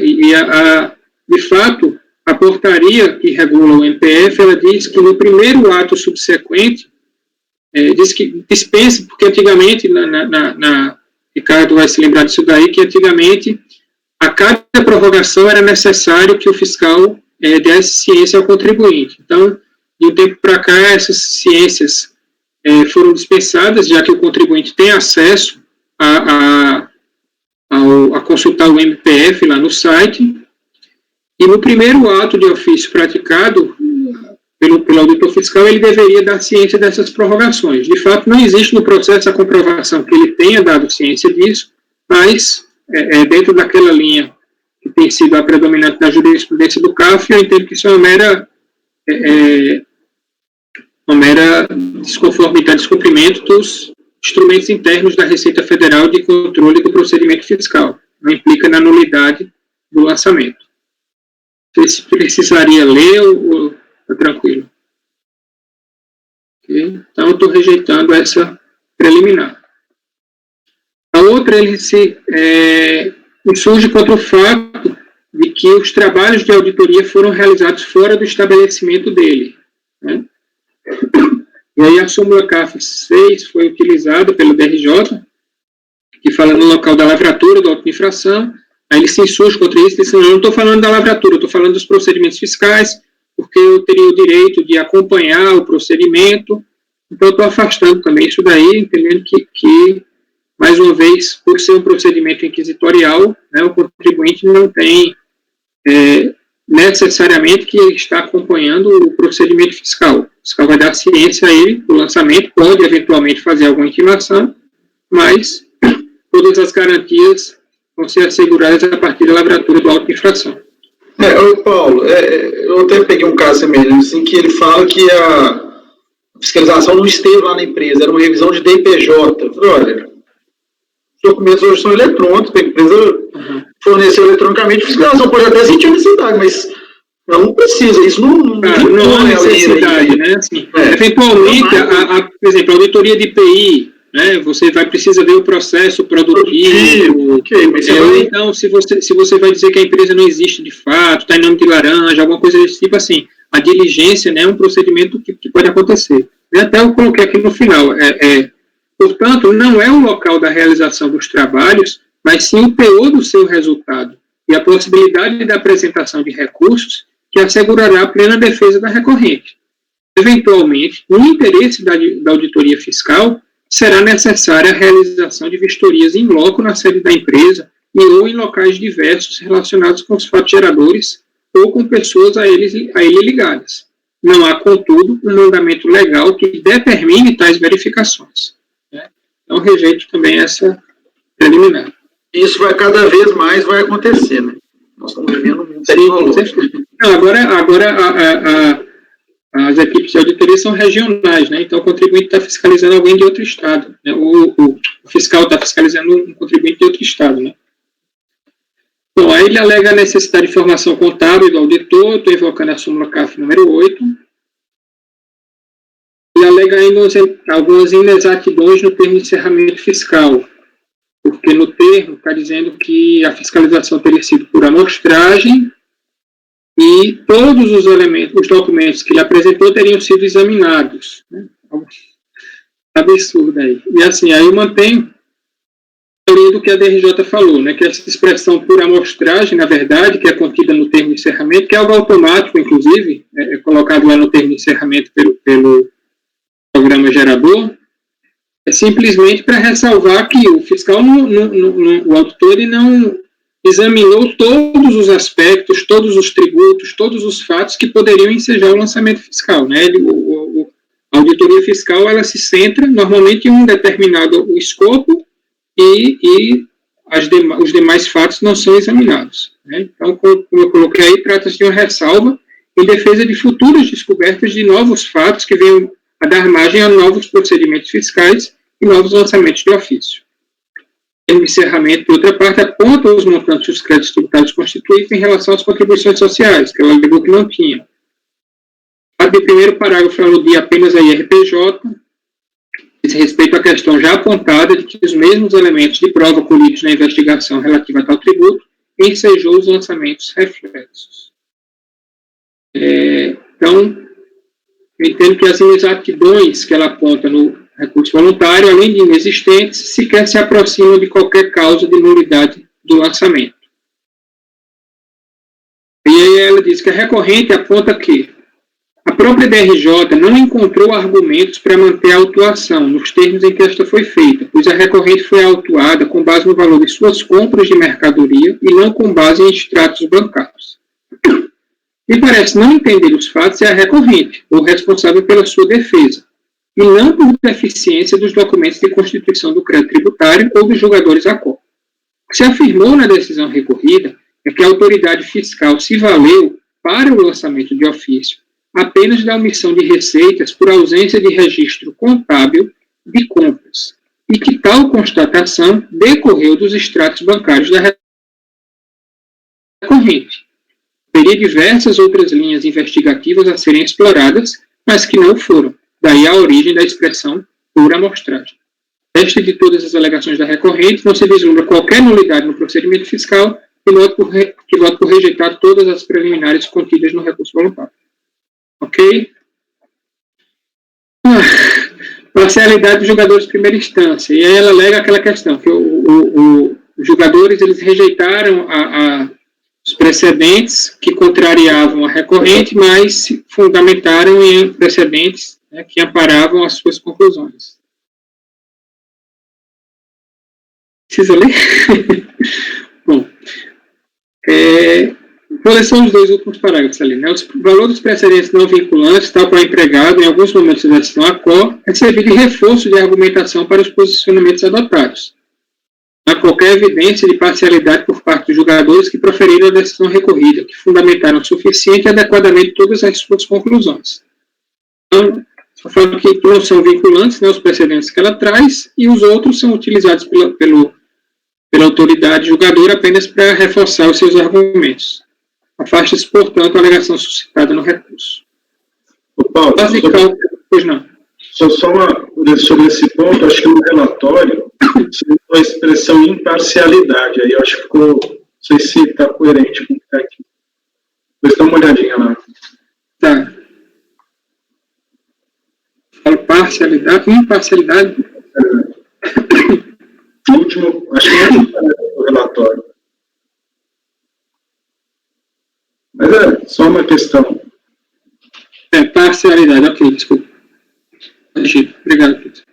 S2: De fato, a portaria que regula o MPF, ela diz que no primeiro ato subsequente, diz que dispensa, porque antigamente, Ricardo vai se lembrar disso daí, que antigamente, a cada prorrogação era necessário que o fiscal desse ciência ao contribuinte. Então, de um tempo para cá, essas ciências foram dispensadas, já que o contribuinte tem acesso a consultar o MPF lá no site, e no primeiro ato de ofício praticado pelo auditor fiscal, ele deveria dar ciência dessas prorrogações. De fato, não existe no processo a comprovação que ele tenha dado ciência disso, mas dentro daquela linha que tem sido a predominante da jurisprudência do CAF, eu entendo que isso é uma mera desconformidade, descumprimento dos instrumentos internos da Receita Federal de controle do procedimento fiscal. Não implica na nulidade do lançamento. Se precisaria ler ou está tranquilo? Okay. Então, eu estou rejeitando essa preliminar. A outra, ele se insurge contra o fato de que os trabalhos de auditoria foram realizados fora do estabelecimento dele. Né? E aí a súmula CAF 6 foi utilizada pelo DRJ, que fala no local da lavratura, da auto-infração. Aí ele se insurge contra isso, dizendo, eu não estou falando da lavratura, eu estou falando dos procedimentos fiscais, porque eu teria o direito de acompanhar o procedimento, então eu estou afastando também isso daí, entendendo que, mais uma vez, por ser um procedimento inquisitorial, né, o contribuinte não tem necessariamente que ele está acompanhando o procedimento fiscal. O fiscal vai dar ciência a ele do lançamento, pode eventualmente fazer alguma intimação, mas todas as garantias vão ser asseguradas a partir da lavratura do auto-infração.
S6: Paulo, eu até peguei um caso semelhante, assim, que ele fala que a fiscalização não esteve lá na empresa, era uma revisão de DPJ. Eu falei, olha, os documentos hoje são eletrônicos, a empresa forneceu eletronicamente, a fiscalização pode até sentir necessidade, mas não precisa, isso não
S2: há necessidade, né? Assim, eventualmente, por exemplo, a auditoria de IPI, né, você precisa ver o processo produtivo.
S6: Okay, mas
S2: então, se você vai dizer que a empresa não existe de fato, está em nome de laranja, alguma coisa desse tipo, assim, a diligência, né, é um procedimento que pode acontecer. E até eu coloquei aqui no final, portanto, não é o local da realização dos trabalhos, mas sim o teor do seu resultado e a possibilidade da apresentação de recursos que assegurará a plena defesa da recorrente. Eventualmente, no interesse da auditoria fiscal, será necessária a realização de vistorias em loco na sede da empresa e ou em locais diversos relacionados com os fatos geradores ou com pessoas a ele ligadas. Não há, contudo, um mandamento legal que determine tais verificações. Né? Então, rejeito também essa preliminar.
S6: Isso cada vez mais vai acontecer, né? Nós estamos vivendo um mundo tecnológico.
S2: Agora, as equipes de auditoria são regionais, né? Então o contribuinte está fiscalizando alguém de outro estado, né? O fiscal está fiscalizando um contribuinte de outro estado, né? Bom, aí ele alega a necessidade de informação contábil do auditor, estou evocando a súmula CAF número 8. Ele alega ainda algumas inexatidões no termo de encerramento fiscal, porque no termo está dizendo que a fiscalização teria sido por amostragem e todos os elementos, os documentos que ele apresentou teriam sido examinados. Né? Absurdo aí. E assim, aí eu mantenho a linha do que a DRJ falou, né? Que essa expressão por amostragem, na verdade, que é contida no termo de encerramento, que é algo automático, inclusive, é colocado lá no termo de encerramento pelo programa gerador, é simplesmente para ressalvar que o fiscal, o auditor, ele não examinou todos os aspectos, todos os tributos, todos os fatos que poderiam ensejar o lançamento fiscal. Né? A auditoria fiscal, ela se centra normalmente em um determinado escopo e os demais fatos não são examinados. Né? Então, como eu coloquei aí, trata-se de uma ressalva em defesa de futuras descobertas de novos fatos que venham a dar margem a novos procedimentos fiscais e novos lançamentos de ofício. O encerramento, por outra parte, aponta os montantes dos créditos tributários constituídos em relação às contribuições sociais, que ela alegou que não tinha. A de primeiro parágrafo aludia apenas a IRPJ, diz respeito à questão já apontada de que os mesmos elementos de prova colhidos na investigação relativa a tal tributo ensejou os lançamentos reflexos. Então, eu entendo que as inexatidões que ela aponta no recurso voluntário, além de inexistentes, sequer se aproximam de qualquer causa de nulidade do lançamento. E aí ela diz que a recorrente aponta que a própria DRJ não encontrou argumentos para manter a autuação nos termos em que esta foi feita, pois a recorrente foi autuada com base no valor de suas compras de mercadoria e não com base em extratos bancários. E parece não entender os fatos é a recorrente, ou responsável pela sua defesa, e não por deficiência dos documentos de constituição do crédito tributário ou dos julgadores a qual. O que se afirmou na decisão recorrida é que a autoridade fiscal se valeu para o lançamento de ofício apenas da omissão de receitas por ausência de registro contábil de compras, e que tal constatação decorreu dos extratos bancários da recorrente. Teria diversas outras linhas investigativas a serem exploradas, mas que não foram. Daí a origem da expressão por amostragem. Teste de todas as alegações da recorrente, não se vislumbra qualquer nulidade no procedimento fiscal e voto por rejeitar todas as preliminares contidas no recurso voluntário. Ok? Parcialidade dos julgadores de primeira instância. E aí ela alega aquela questão, que os julgadores eles rejeitaram os precedentes que contrariavam a recorrente, mas se fundamentaram em precedentes, né, que amparavam as suas conclusões. Precisa ler? Bom, vou ler só os dois últimos parágrafos ali. Né? O valor dos precedentes não vinculantes, tal qual empregado em alguns momentos da decisão a qual, é servir de reforço de argumentação para os posicionamentos adotados. Não há qualquer evidência de parcialidade por parte dos julgadores que proferiram a decisão recorrida, que fundamentaram suficiente e adequadamente todas as suas conclusões. Então, Eu falo que não são vinculantes, né, os precedentes que ela traz, e os outros são utilizados pela autoridade julgadora apenas para reforçar os seus argumentos. Afasta-se, portanto, a alegação suscitada no recurso.
S4: Paulo,
S2: pois não.
S4: Só sobre esse ponto, acho que no relatório se usou a expressão imparcialidade, aí eu acho que ficou, não sei se está coerente com o que está aqui. Depois dá uma olhadinha lá.
S2: Tá. Falo parcialidade, imparcialidade.
S4: O último, acho que é o relatório. Mas é só uma questão.
S2: Parcialidade, ok, desculpa. Obrigado, Pedro.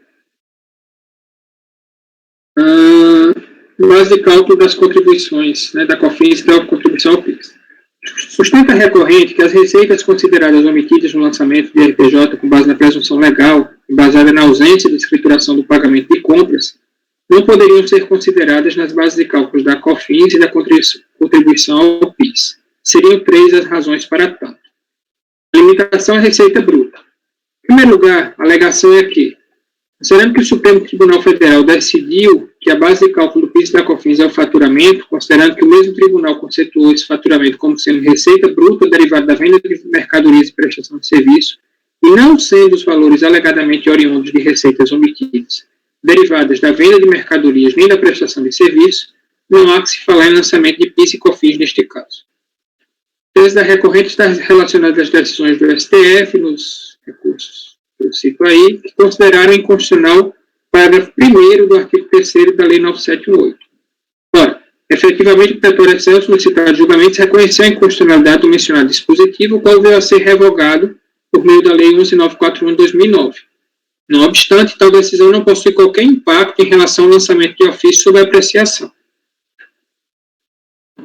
S2: Base de cálculo das contribuições, né, da COFINS e da contribuição ao PIS. Sustenta recorrente que as receitas consideradas omitidas no lançamento de RPJ com base na presunção legal e baseada na ausência de escrituração do pagamento de compras não poderiam ser consideradas nas bases de cálculos da COFINS e da contribuição ao PIS. Seriam 3 as razões para tanto. Limitação à receita bruta. Em primeiro lugar, a alegação é que, considerando que o Supremo Tribunal Federal decidiu que a base de cálculo do PIS e da COFINS é o faturamento, considerando que o mesmo tribunal conceituou esse faturamento como sendo receita bruta derivada da venda de mercadorias e prestação de serviço, e não sendo os valores alegadamente oriundos de receitas omitidas, derivadas da venda de mercadorias nem da prestação de serviço, não há que se falar em lançamento de PIS e COFINS neste caso. A tese da recorrente está relacionada às decisões do STF, nos recursos que eu cito aí, que consideraram inconstitucional o parágrafo 1º do artigo 3º da Lei 9718. Ora, efetivamente, o pretor Celso, no citado julgamento, reconheceu a inconstitucionalidade do mencionado dispositivo, o qual veio a ser revogado por meio da Lei 11941 de 2009. Não obstante, tal decisão não possui qualquer impacto em relação ao lançamento de ofício sob apreciação.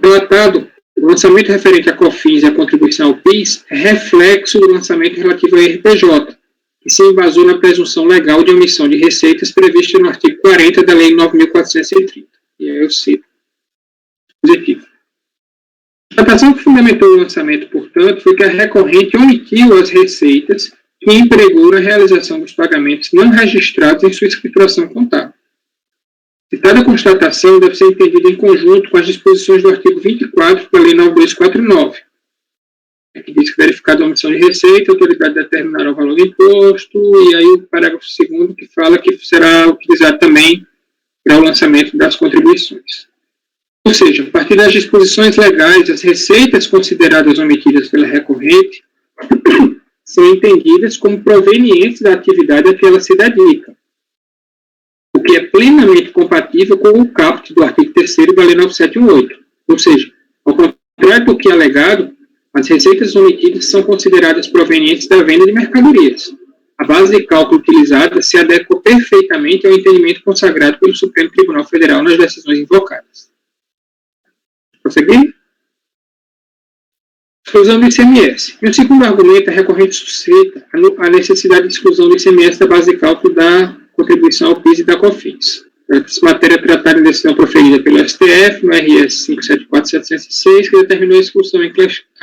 S2: Relatado, o lançamento referente à COFINS e à contribuição ao PIS é reflexo do lançamento relativo ao RPJ, que se embasou na presunção legal de omissão de receitas prevista no artigo 40 da Lei 9.430. E aí eu cito. Positivo. A constatação que fundamentou o lançamento, portanto, foi que a recorrente omitiu as receitas que empregou na realização dos pagamentos não registrados em sua escrituração contábil. Citada constatação deve ser entendida em conjunto com as disposições do artigo 24 da Lei 9249, que diz que verificada a omissão de receita, a autoridade determinará o valor do imposto, e aí o parágrafo 2º que fala que será utilizado também para o lançamento das contribuições. Ou seja, a partir das disposições legais, as receitas consideradas omitidas pela recorrente são entendidas como provenientes da atividade a que ela se dedica, o que é plenamente compatível com o caput do artigo 3º da Lei 9718. Ou seja, ao contrário do que é alegado, as receitas omitidas são consideradas provenientes da venda de mercadorias. A base de cálculo utilizada se adequa perfeitamente ao entendimento consagrado pelo Supremo Tribunal Federal nas decisões invocadas. Prosseguir? Exclusão do ICMS. E o segundo argumento, a recorrente suscita a necessidade de exclusão do ICMS da base de cálculo da contribuição ao PIS e da COFINS. Essa matéria é tratada em decisão proferida pelo STF, no RS 574706, que determinou a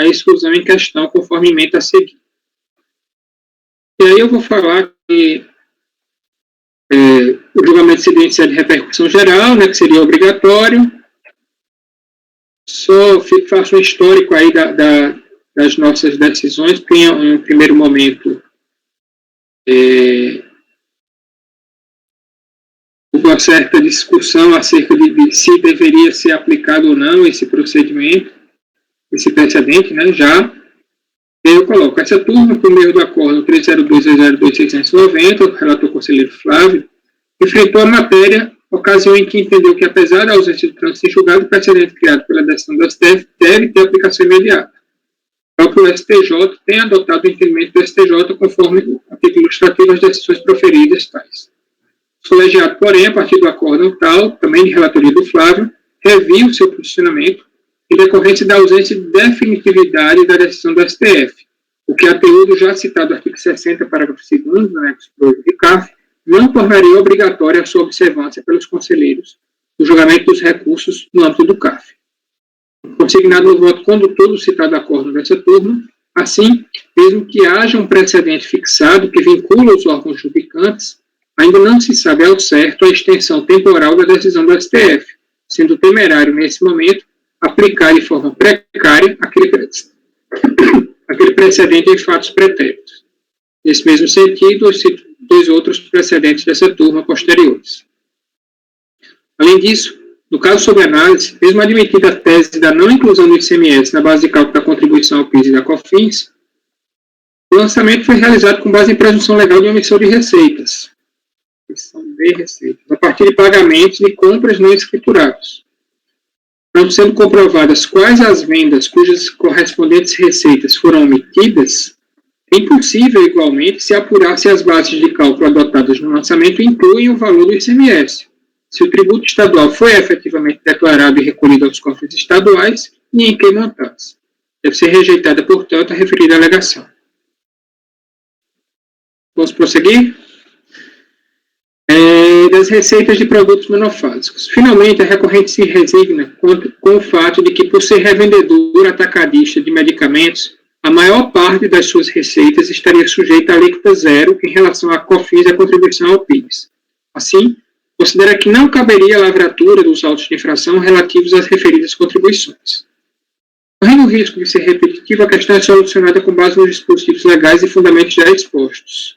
S2: exclusão em questão, conforme emenda a seguir. E aí eu vou falar que o julgamento incidente é de repercussão geral, né, que seria obrigatório. Só faço um histórico aí das nossas decisões, porque em um primeiro momento houve uma certa discussão acerca de se deveria ser aplicado ou não esse procedimento, esse precedente, né, já. Eu coloco essa turma, por meio do acordo 302.202.690, o relator conselheiro Flávio, enfrentou a matéria, ocasião em que entendeu que, apesar da ausência de trânsito em julgado, o precedente criado pela decisão do STF deve ter aplicação imediata. O próprio STJ tem adotado o entendimento do STJ conforme a título ilustrativo as decisões proferidas tais. O colegiado, porém, a partir do acordo tal, também de relatoria do Flávio, reviu o seu posicionamento em decorrência da ausência de definitividade da decisão do STF, o que, ateúdo do já citado artigo 60, parágrafo 2º, do anexo 2 do CAF, não tornaria obrigatória a sua observância pelos conselheiros do julgamento dos recursos no âmbito do CAF. Consignado no voto condutor do citado acordo dessa turma, Assim, mesmo que haja um precedente fixado que vincula os órgãos judicantes, ainda não se sabe ao certo a extensão temporal da decisão do STF, sendo temerário, nesse momento, aplicar de forma precária aquele precedente em fatos pretéritos. Nesse mesmo sentido, eu cito 2 outros precedentes dessa turma posteriores. Além disso, no caso sob análise, mesmo admitida a tese da não inclusão do ICMS na base de cálculo da contribuição ao PIS e da COFINS, o lançamento foi realizado com base em presunção legal de omissão de receitas, a partir de pagamentos de compras não escriturados. Não sendo comprovadas quais as vendas cujas correspondentes receitas foram omitidas, é impossível, igualmente, se apurar se as bases de cálculo adotadas no lançamento incluem o valor do ICMS, se o tributo estadual foi efetivamente declarado e recolhido aos cofres estaduais e em que montantes. Deve ser rejeitada, portanto, a referida alegação. Vamos prosseguir? Das receitas de produtos monofásicos. Finalmente, a recorrente se resigna com o fato de que, por ser revendedor atacadista de medicamentos, a maior parte das suas receitas estaria sujeita à alíquota zero em relação à COFINS e à contribuição ao PIS. Assim, considera que não caberia a lavratura dos autos de infração relativos às referidas contribuições. Correndo o risco de ser repetitivo, a questão é solucionada com base nos dispositivos legais e fundamentos já expostos.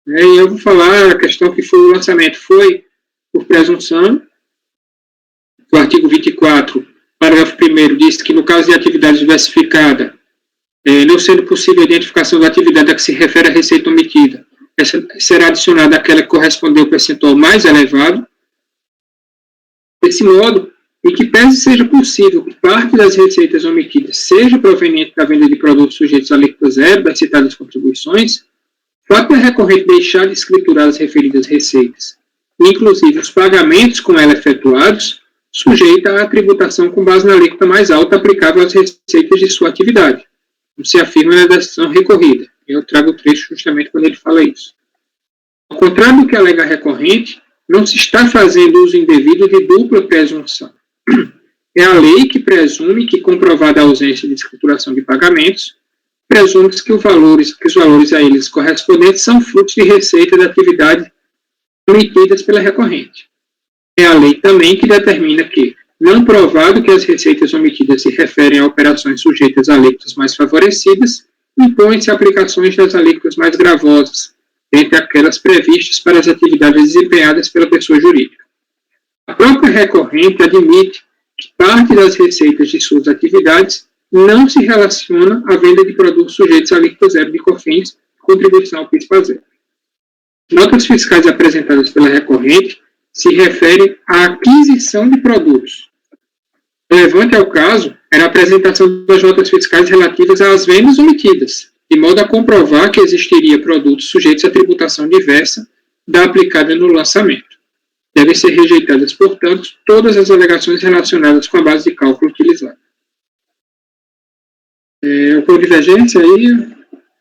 S2: E eu vou falar a questão que foi o lançamento foi por presunção. O artigo 24, parágrafo 1º, diz que no caso de atividade diversificada, não sendo possível a identificação da atividade a que se refere a receita omitida, essa será adicionada àquela que correspondeu ao percentual mais elevado. Desse modo, em que pese seja possível que parte das receitas omitidas seja proveniente da venda de produtos sujeitos à alíquota zero das citadas contribuições, o fato da recorrente deixar de escriturar as referidas receitas, inclusive os pagamentos com ela efetuados, sujeita à tributação com base na alíquota mais alta aplicável às receitas de sua atividade, como se afirma na decisão recorrida. Eu trago o trecho justamente quando ele fala isso. Ao contrário do que alega a recorrente, não se está fazendo uso indevido de dupla presunção. É a lei que presume que, comprovada a ausência de escrituração de pagamentos, presume-se que os valores a eles correspondentes são frutos de receita da atividade omitidas pela recorrente. É a lei também que determina que, não provado que as receitas omitidas se referem a operações sujeitas a alíquotas mais favorecidas, impõem-se aplicações das alíquotas mais gravosas, entre aquelas previstas para as atividades desempenhadas pela pessoa jurídica. A própria recorrente admite que parte das receitas de suas atividades não se relaciona à venda de produtos sujeitos à alíquota zero de COFINS, contribuição ao PIS/PASEP. Notas fiscais apresentadas pela recorrente se referem à aquisição de produtos. Relevante ao caso era a apresentação das notas fiscais relativas às vendas omitidas, de modo a comprovar que existiria produtos sujeitos à tributação diversa da aplicada no lançamento. Devem ser rejeitadas, portanto, todas as alegações relacionadas com a base de cálculo utilizada. Por divergência aí?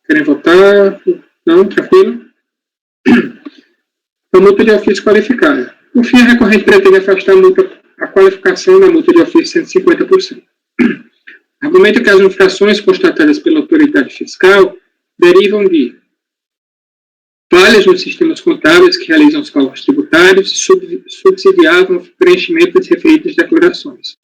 S2: Querem votar? Não? Tranquilo? A multa de ofício qualificada. Por fim, a recorrente pretende afastar a qualificação da multa de ofício 150%. Argumenta que as infrações constatadas pela autoridade fiscal derivam de falhas nos sistemas contábeis que realizam os cálculos tributários e subsidiavam o preenchimento das referidas declarações.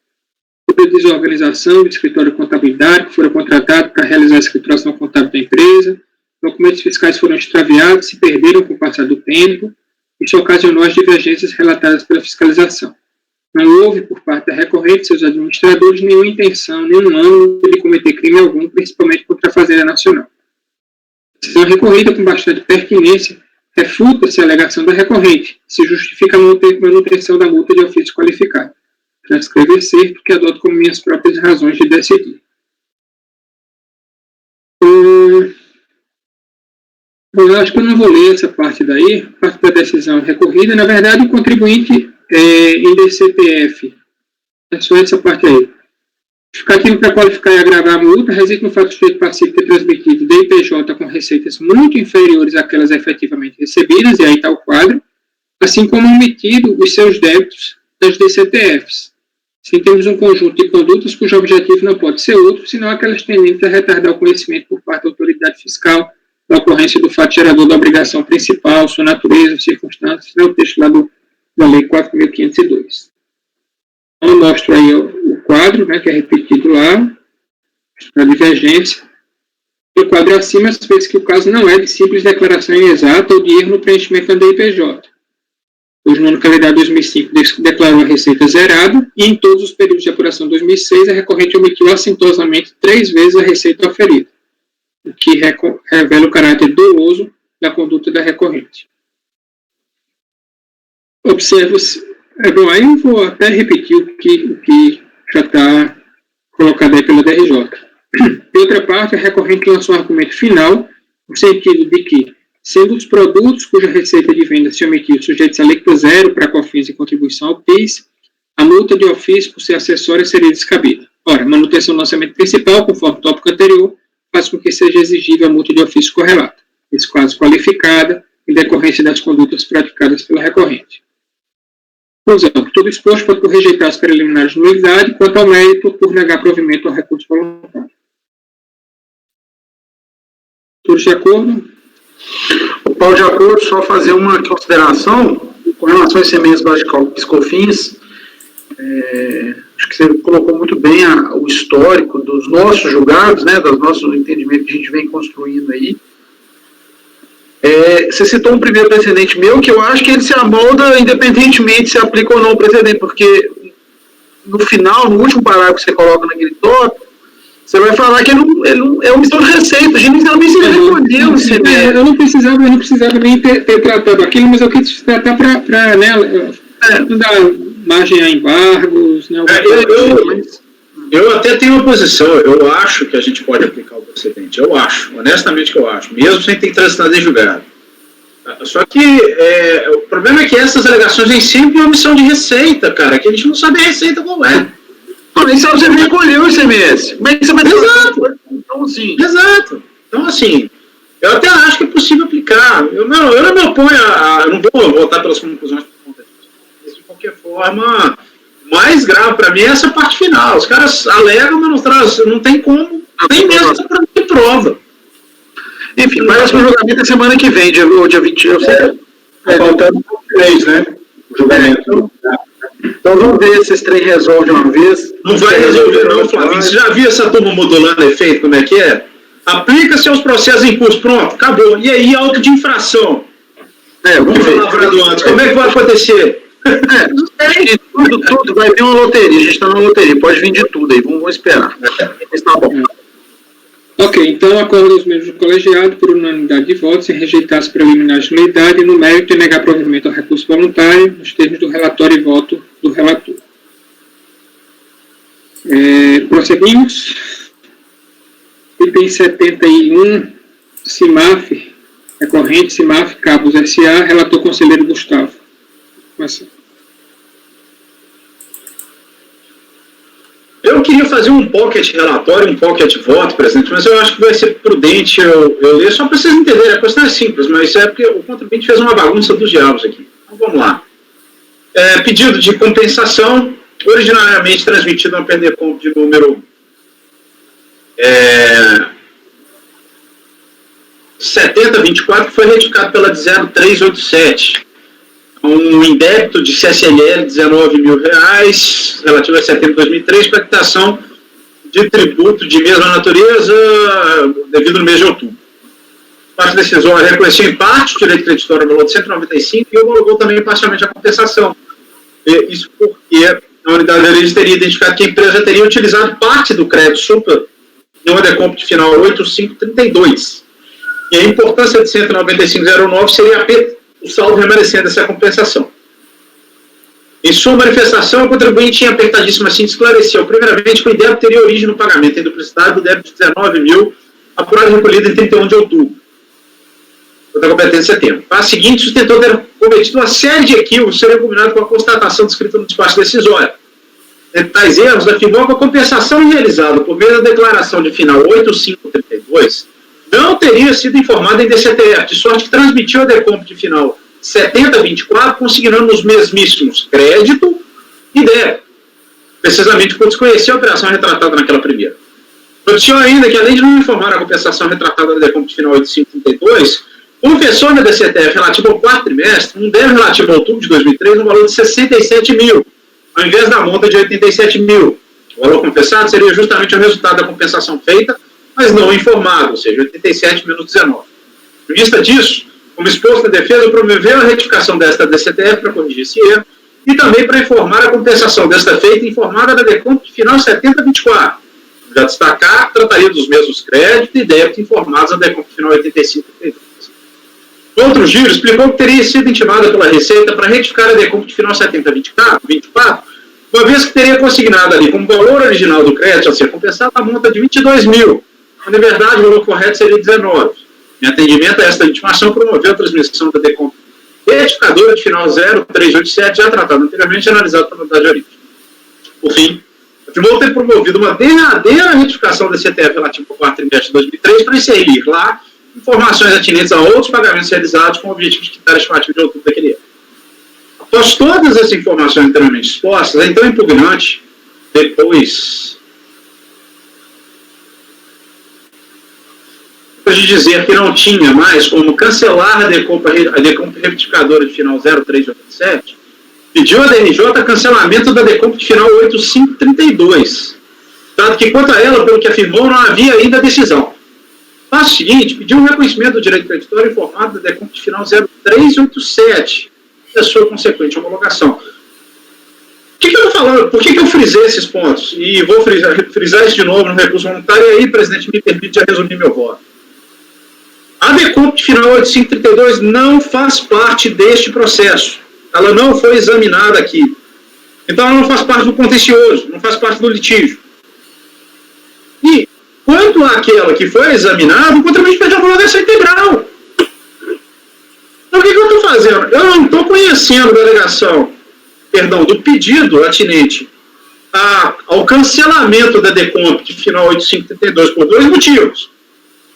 S2: Sobre a desorganização do escritório de contabilidade que fora contratado para realizar a escrituração contábil da empresa, documentos fiscais foram extraviados, se perderam com o passar do tempo, isso ocasionou as divergências relatadas pela fiscalização. Não houve, por parte da recorrente e seus administradores, nenhuma intenção, nenhum ânimo de cometer crime algum, principalmente contra a Fazenda Nacional. A decisão recorrida com bastante pertinência refuta-se a alegação da recorrente, se justifica a manutenção da multa de ofício qualificado. Transcrever certo que adoto como minhas próprias razões de decidir. Eu acho que eu não vou ler essa parte daí, parte da decisão recorrida. Na verdade, o contribuinte em DCPF, é só essa parte aí. Justificativo para qualificar e agravar a multa reside no fato do sujeito passivo ter transmitido DIPJ com receitas muito inferiores àquelas efetivamente recebidas, e aí está o quadro, assim como omitido os seus débitos das DCTFs. se temos um conjunto de condutas cujo objetivo não pode ser outro, senão aquelas tendentes a retardar o conhecimento por parte da autoridade fiscal da ocorrência do fato gerador da obrigação principal, sua natureza, circunstâncias, o texto lá da Lei 4.502. Então, eu mostro aí o quadro, né, que é repetido lá, a divergência. O quadro acima, as vezes que o caso não é de simples declaração inexata ou de erro no preenchimento da DIPJ. Pois no ano calendário 2005 declarou a receita zerada e em todos os períodos de apuração 2006 a recorrente omitiu assintosamente 3 vezes a receita oferida, o que revela o caráter doloso da conduta da recorrente. Observa-se, bom, aí eu vou até repetir o que já está colocado aí pela DRJ. De outra parte, a recorrente lançou um argumento final, no sentido de que, sendo os produtos cuja receita de venda se omitiu sujeitos a alíquota zero para COFINS e contribuição ao PIS, a multa de ofício por ser acessória seria descabida. Ora, manutenção do lançamento principal, conforme o tópico anterior, faz com que seja exigível a multa de ofício correlata, nesse caso qualificada, em decorrência das condutas praticadas pela recorrente. Conclusão, tudo exposto pode rejeitar as preliminares de nulidade, quanto ao mérito por negar provimento ao recurso voluntário. Todos de acordo?
S6: O Paulo, de acordo, só fazer uma consideração com relação a ICMS baixo de cálculo PIS/COFINS. Acho que você colocou muito bem o histórico dos nossos julgados, né, dos nossos entendimentos que a gente vem construindo aí. Você citou um primeiro precedente meu, que eu acho que ele se amolda independentemente se aplica ou não o precedente, porque no final, no último parágrafo que você coloca naquele tópico, você vai falar que ele não é omissão de receita. A gente inicialmente recolheu o ICMS.
S2: Eu não precisava nem ter tratado aquilo, mas eu quis tratar para não dar margem a embargos. Né,
S5: eu até tenho uma posição. Eu acho que a gente pode aplicar o precedente. Eu acho, honestamente que eu acho, mesmo sem ter transitado em julgado. Só que o problema é que essas alegações têm sempre omissão de receita, cara, que a gente não sabe a receita qual é.
S6: Nem sabe você recolheu o ICMS. Como é que você vai
S5: Exato.
S6: Então, assim.
S5: Exato. Então, assim, eu até acho que é possível aplicar. Eu não me oponho eu não vou votar pelas conclusões por conta disso. Mas, de qualquer forma, o mais grave para mim é essa parte final. Os caras alegam, mas não tem como, nem mesmo essa prova.
S6: Enfim, mas o julgamento é semana que vem, dia 20. Eu sei.
S4: Faltando 3, né? O julgamento.
S6: Então vamos ver se esses 3 resolvem de uma vez.
S5: Não vai resolver não, Flávio. Você já viu essa turma modulando efeito, como é que é? Aplica-se aos processos em curso, pronto, acabou. E aí, auto de infração?
S6: Vamos ver.
S5: Antes. Como é que vai acontecer?
S6: Tudo vai vir uma loteria, a gente está na loteria, pode vir de tudo aí, vamos esperar. Mas tá bom.
S2: Ok, então acordo os membros do colegiado por unanimidade de votos em rejeitar as preliminares de nulidade no mérito e negar provimento ao recurso voluntário nos termos do relatório e voto do relator. Prosseguimos. Item 71, CIMAF, recorrente CIMAF, Cabos S.A., relator conselheiro Gustavo. Começa.
S5: Eu queria fazer um pocket relatório, um pocket voto, presidente, mas eu acho que vai ser prudente eu ler, só para vocês entenderem, a questão é simples, mas é porque o contribuinte fez uma bagunça dos diabos aqui. Então vamos lá. Pedido de compensação, originariamente transmitido no PNDCOMP de número 7024, que foi retificado pela de 0387. Um indébito de CSLL de R$19.000, relativo a setembro de 2003, para quitação de tributo de mesma natureza, devido no mês de outubro. A parte decisória reconheceu em parte o direito creditório no valor de 195 e homologou também parcialmente a compensação. Isso porque a unidade de origem teria identificado que a empresa teria utilizado parte do crédito supra em uma decômpute final 8532. E a importância de 195,09 seria apenas o saldo remanescente dessa compensação. Em sua manifestação, o contribuinte tinha apertadíssimo assim esclareceu, primeiramente, que o débito teria origem no pagamento em duplicidade do débito de 19.000, apurado e recolhido em 31 de outubro, da competência de setembro. A seguinte, sustentou ter cometido uma série de equívocos, seria combinado com a constatação descrita no despacho decisório. Entre tais erros, afirmou que a compensação realizada por meio da declaração de final 8532 não teria sido informada em DCTF, de sorte que transmitiu a decômpute final 7024, consignando os mesmíssimos crédito e débito. precisamente por desconhecer a operação retratada naquela primeira. Noticiou ainda que, além de não informar a compensação retratada na decômpito final 8532, confessou na DCTF relativo ao quarto trimestre um débito relativo a outubro de 2003 no valor de 67 mil, ao invés da monta de 87 mil. O valor confessado seria justamente o resultado da compensação feita, mas não informado, ou seja, 87 menos 19. Em vista disso, como exposto na defesa, promoveu a retificação desta DCTF para corrigir esse erro e também para informar a compensação desta feita informada na decômpito final 7024. Já destacar, trataria dos mesmos créditos e débitos informados na decômpito final 8532. No outro giro, explicou que teria sido intimada pela Receita para retificar a decômpito final 7024, uma vez que teria consignado ali como valor original do crédito a ser compensado a monta de 22 mil, quando, em verdade, o valor correto seria 19. Em atendimento a esta intimação, promoveu a transmissão da decômpito retificadora de final 0387, já tratada anteriormente e analisada pela unidade jurídica. Por fim, afirmou ter promovido uma derradeira retificação da CTF relativa ao quarto trimestre de 2003 para inserir lá informações atinentes a outros pagamentos realizados com o objetivo de quitar a estimativa de outubro daquele ano. Após todas essas informações anteriormente expostas, é então impugnante, depois de dizer que não tinha mais como cancelar a decômpito retificadora de final 0387, pediu a DRJ cancelamento da decômpito de final 8532, dado que, quanto a ela, pelo que afirmou, não havia ainda decisão. Passo seguinte, pediu o reconhecimento do direito creditório informado da decômpito de final 0387 e a sua consequente homologação. Por que eu frisei esses pontos? E vou frisar isso de novo no recurso voluntário, e aí, presidente, me permite já resumir meu voto. A decômpito final 8532 não faz parte deste processo. Ela não foi examinada aqui. Então, ela não faz parte do contencioso, não faz parte do litígio. E, quanto àquela que foi examinada, o contribuinte pediu a homologação integral. Então, o que eu estou fazendo? Eu não estou conhecendo da alegação, do pedido atinente ao cancelamento da decômpito final 8532 por dois motivos.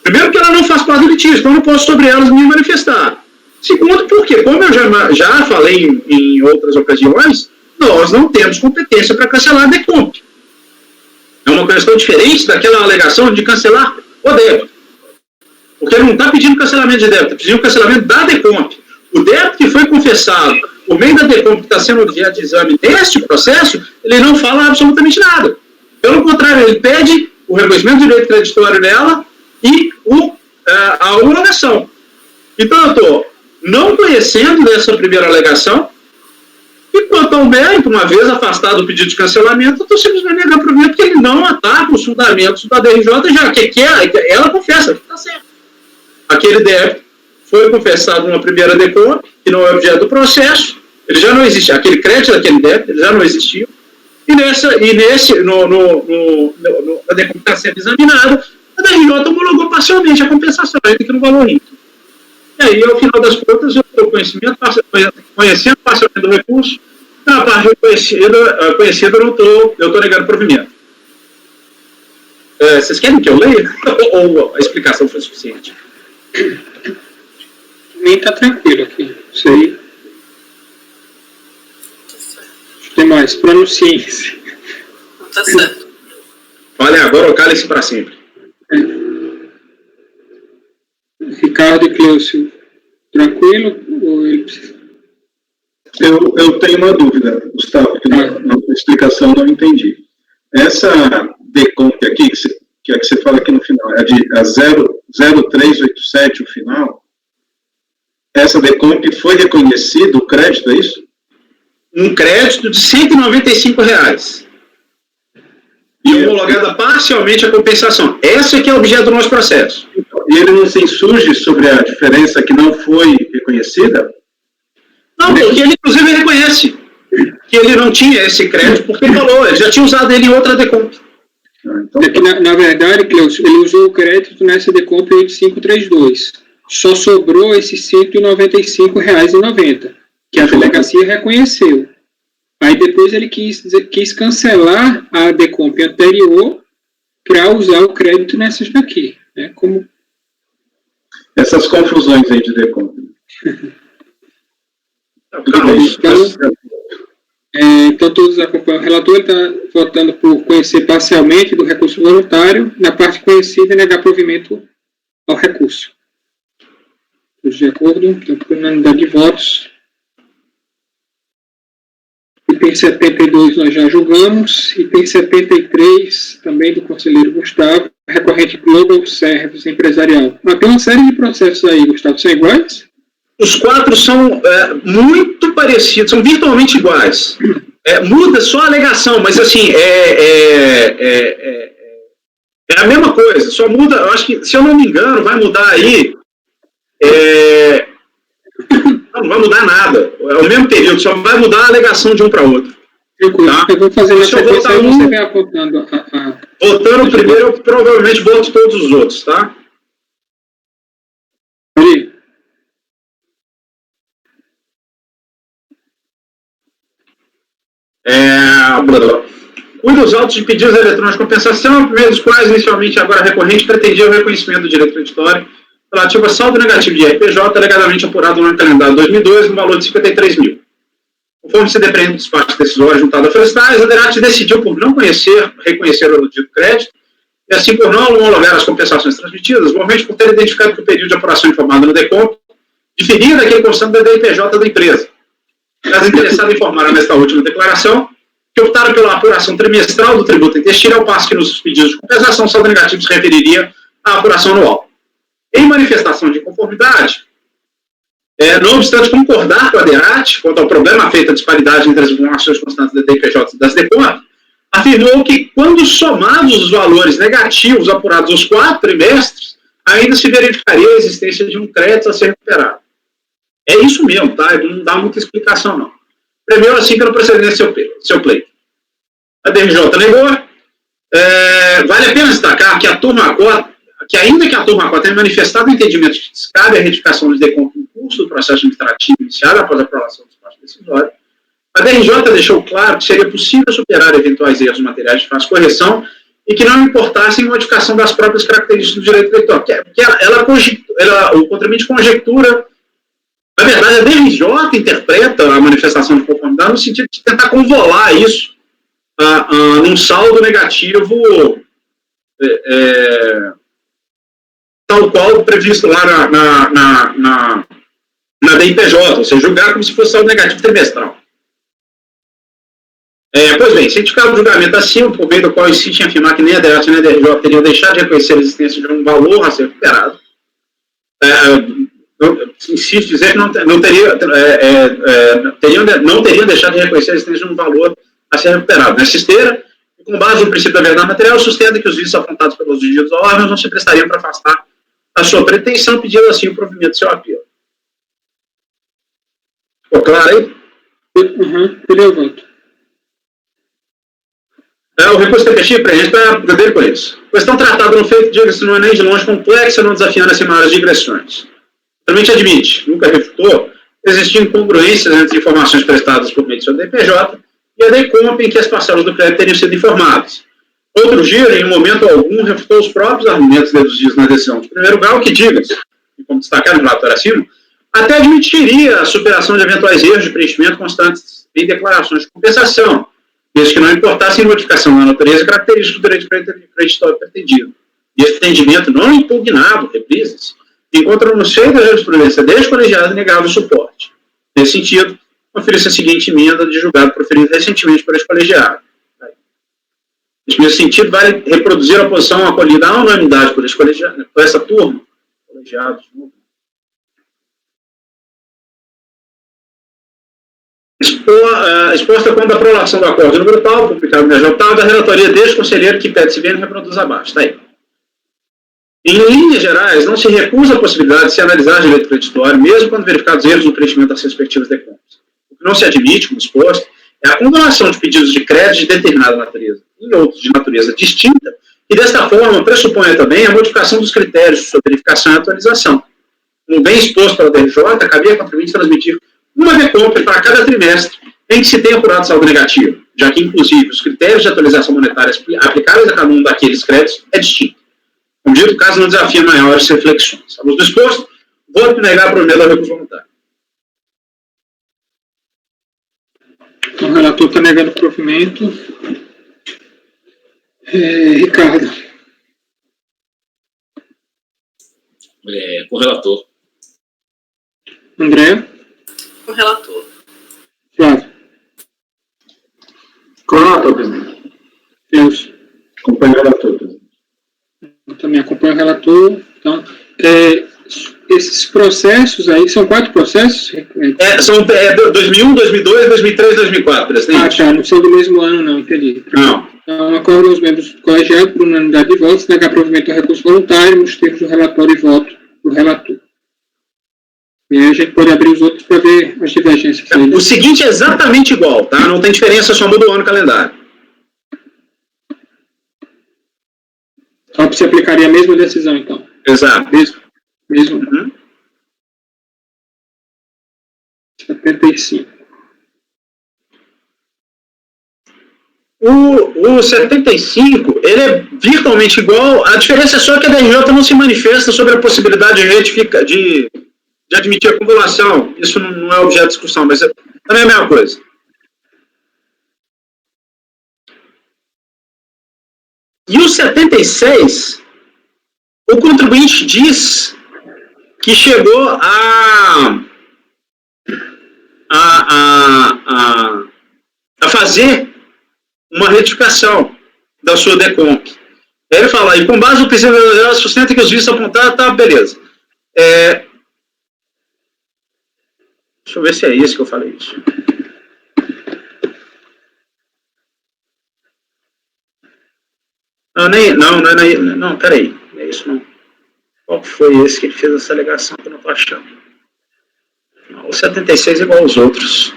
S5: Primeiro, que ela não faz parte do litígio, então eu não posso sobre elas me manifestar. Segundo, porque, como eu já falei em outras ocasiões, nós não temos competência para cancelar a decômpito. É uma questão diferente daquela alegação de cancelar o débito. Porque ele não está pedindo cancelamento de débito, está pedindo cancelamento da decômpito. O débito que foi confessado por meio da decômpito que está sendo objeto de exame neste processo, ele não fala absolutamente nada. Pelo contrário, ele pede o reconhecimento do direito creditório dela e a homologação. Então, eu estou não conhecendo dessa primeira alegação, e quanto ao mérito, uma vez afastado o pedido de cancelamento, eu estou simplesmente negando para o mérito, porque ele não ataca os fundamentos da DRJ, já que ela confessa que está certo. Aquele débito foi confessado numa primeira decômpito, que não é objeto do processo, ele já não existe, aquele crédito daquele débito, ele já não existiu, e na decômpito que está sendo examinada, a DRJ homologou parcialmente a compensação, ainda que no valor íntegro. E aí, ao final das contas, eu tenho conhecendo parcialmente do recurso, na parte conhecida eu estou negando provimento. Vocês querem que eu leia? Ou a explicação foi suficiente?
S2: Nem está tranquilo aqui, isso aí. Tem mais, pronunciência.
S3: Tá certo.
S5: Olha, agora o cálice para sempre.
S2: Ricardo e Cleucio, tranquilo? Ou ele precisa...
S4: Eu tenho uma dúvida, Gustavo, que na explicação não entendi. Essa decomp aqui, que é que você fala aqui no final, é a 0387 o final, essa decomp foi reconhecido, o crédito, é isso?
S5: Um crédito de R$195. E homologada parcialmente a compensação. Essa que é o objeto do nosso processo.
S4: E ele não se insurge sobre a diferença que não foi reconhecida?
S5: Não, porque ele inclusive reconhece que ele não tinha esse crédito, porque ele falou, ele já tinha usado ele em outra decomp.
S2: Então, na verdade, Cleucio, ele usou o crédito nessa decomp 8532. Só sobrou esses R$195,90, que a delegacia reconheceu. Aí depois ele quis cancelar a decomp anterior para usar o crédito nessas daqui. Né? Como...
S4: Essas confusões aí de decomp.
S2: Então, todos acompanham o relator, ele está votando por conhecer parcialmente do recurso voluntário, na parte conhecida, negar provimento ao recurso. Todos de acordo? Então, por unanimidade de votos. Item 72 nós já julgamos. Item 73, também do conselheiro Gustavo, recorrente Global Service Empresarial. Mas tem uma série de processos aí, Gustavo, são iguais?
S5: Os 4 são muito parecidos, são virtualmente iguais. Muda só a alegação, mas assim, é a mesma coisa, só muda, eu acho que, se eu não me engano, vai mudar aí, não vai mudar nada, é o mesmo período, só vai mudar a alegação de um para outro. Tá?
S2: Eu vou fazer na sequência, aí você vai apontando.
S5: Votando primeiro, eu provavelmente voto todos os outros, tá?
S2: Ali.
S5: Cuida dos autos de pedidos eletrônicos de compensação, primeiro dos quais, inicialmente, agora recorrente, pretendia o reconhecimento do direito creditório relativo a saldo negativo de RPJ, alegadamente apurado no ano calendário 2002, no valor de 53 mil. Conforme se depreende do despacho decisório juntado a Frestais, a DERAT decidiu por não reconhecer o dito crédito, e assim por não homologar as compensações transmitidas, normalmente por ter identificado que o período de apuração informado no DECOMP diferia daquele constante da DIPJ da empresa. As interessadas informaram nesta última declaração que optaram pela apuração trimestral do tributo intestino, ao passo que nos pedidos de compensação o saldo negativo se referiria à apuração anual. Em manifestação de conformidade, não obstante concordar com a DERAT quanto ao problema feito a disparidade entre as informações constantes da DIPJ e das DECOMP, afirmou que, quando somados os valores negativos apurados aos 4 trimestres, ainda se verificaria a existência de um crédito a ser recuperado. É isso mesmo, tá? Não dá muita explicação, não. Primeiro, assim, pelo procedimento do seu pleito. A DRJ negou. Vale a pena destacar que ainda que a turma 4 tenha manifestado o entendimento de que cabe a retificação dos DECOMP no curso do processo administrativo iniciado após a aprovação do despacho decisório, a DRJ deixou claro que seria possível superar eventuais erros materiais de fácil correção e que não importassem modificação das próprias características do direito creditório. Porque o contribuinte conjectura. Na verdade, a DRJ interpreta a manifestação de conformidade no sentido de tentar convolar isso num saldo negativo tal qual previsto lá na DIPJ, ou seja, julgar como se fosse saldo negativo trimestral. Pois bem, cientificado o julgamento acima, por meio do qual insiste em afirmar que nem a DERAT nem a DRJ teriam deixado de reconhecer a existência de um valor a ser recuperado, insisto em dizer que não teriam deixado de reconhecer a existência de um valor a ser recuperado. Nessa esteira, com base no princípio da verdade material, sustenta que os vícios apontados pelos dirigidos órgãos não se prestariam para afastar a sua pretensão, pedindo assim o provimento do seu apelo. Ficou claro aí?
S2: Eu voto.
S5: O recurso tempestivo preenche para poder com isso. Questão tratada no feito, diga-se, não é nem de longe complexa, não desafiando assim maiores digressões. Realmente admite, nunca refutou, existiam incongruências entre informações prestadas por meio do seu DPJ e a DECOMP em que as parcelas do crédito teriam sido informadas. Outro giro, em momento algum, refutou os próprios argumentos deduzidos na decisão de primeiro grau, que, diga-se, e como destacado no relatório acima, até admitiria a superação de eventuais erros de preenchimento constantes em declarações de compensação, desde que não importassem modificação na natureza e características do direito creditório pretendido. E esse entendimento não impugnado, reprises, encontra no seio da jurisprudência descolegiada e negável suporte. Nesse sentido, confere-se a seguinte emenda de julgado proferida recentemente por esse colegiado. Nesse mesmo sentido, vale reproduzir a posição acolhida à unanimidade por essa turma, colegiado, exposta quando a aprovação do acordo número tal, publicado no MJ, da relatoria deste conselheiro que pede se vendo reproduz abaixo. Está aí. Em linhas gerais, não se recusa a possibilidade de se analisar direito creditório, mesmo quando verificados erros no preenchimento das respectivas DECOMPs. O que não se admite, como exposto, é a acumulação de pedidos de crédito de determinada natureza, em outros de natureza distinta, e desta forma pressupõe também a modificação dos critérios de sua verificação e atualização. Como bem exposto pela DRJ, cabia a contribuinte transmitir uma DECOMP para cada trimestre em que se tenha apurado saldo negativo, já que, inclusive, os critérios de atualização monetária aplicáveis a cada um daqueles créditos é distinto. Como dito, o caso não desafia maiores reflexões. À luz do exposto, voto negar por meio da recurso voluntário.
S2: Então, o relator está negando o provimento. Ricardo.
S1: Com o relator.
S2: André.
S3: Com o relator.
S2: Flávio.
S6: Com o relator, presidente.
S2: Deus.
S4: Acompanho o relator, presidente.
S2: Eu também acompanho o relator. Então, esses processos aí, são 4 processos?
S5: São 2001, 2002, 2003, 2004, presidente.
S2: Tá, não são do mesmo ano, não, entendi.
S5: Não.
S2: Então, acordam os membros do colegiado por unanimidade de votos, negar provimento ao recurso voluntário nos termos do relatório e voto do relator. E aí a gente pode abrir os outros para ver as divergências.
S5: O seguinte é exatamente igual, tá? Não tem diferença, só muda o ano calendário.
S2: Só se aplicaria a mesma decisão, então.
S5: Exato.
S2: Mesmo.
S5: Uhum.
S2: 75.
S5: O 75, ele é virtualmente igual, a diferença é só que a DRJ não se manifesta sobre a possibilidade de admitir a acumulação. Isso não é objeto de discussão, mas também é a mesma coisa. E o 76, o contribuinte diz que chegou a fazer uma retificação da sua DECOMP. Ele fala, e com base no princípio geral, sustenta que os vícios apontados, tá, beleza. Deixa eu ver se é isso que eu falei isso. Não, peraí, não é isso não. Qual foi esse que ele fez essa alegação que eu não estou achando? Não, o 76 é igual aos outros.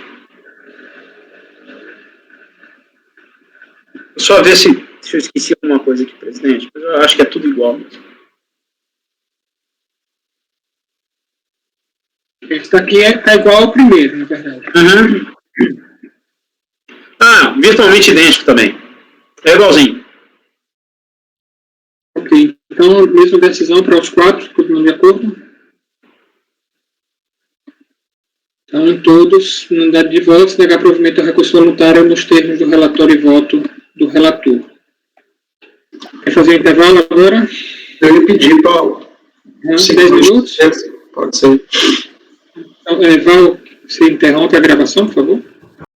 S5: Só ver se eu esqueci alguma coisa aqui, presidente, mas eu acho que é tudo igual mesmo.
S2: Esse daqui é igual ao primeiro, na verdade.
S5: Uhum. Virtualmente idêntico também. É igualzinho.
S2: Ok. Então, mesma decisão para os 4, todo mundo de acordo? Então, em todos, unidade de votos, negar provimento ao recurso voluntário nos termos do relatório e voto do relator. Quer fazer um intervalo agora?
S6: Eu ia pedir, Paulo.
S2: 10 minutos?
S6: Pode ser.
S2: Então, Val, você interrompe a gravação, por favor?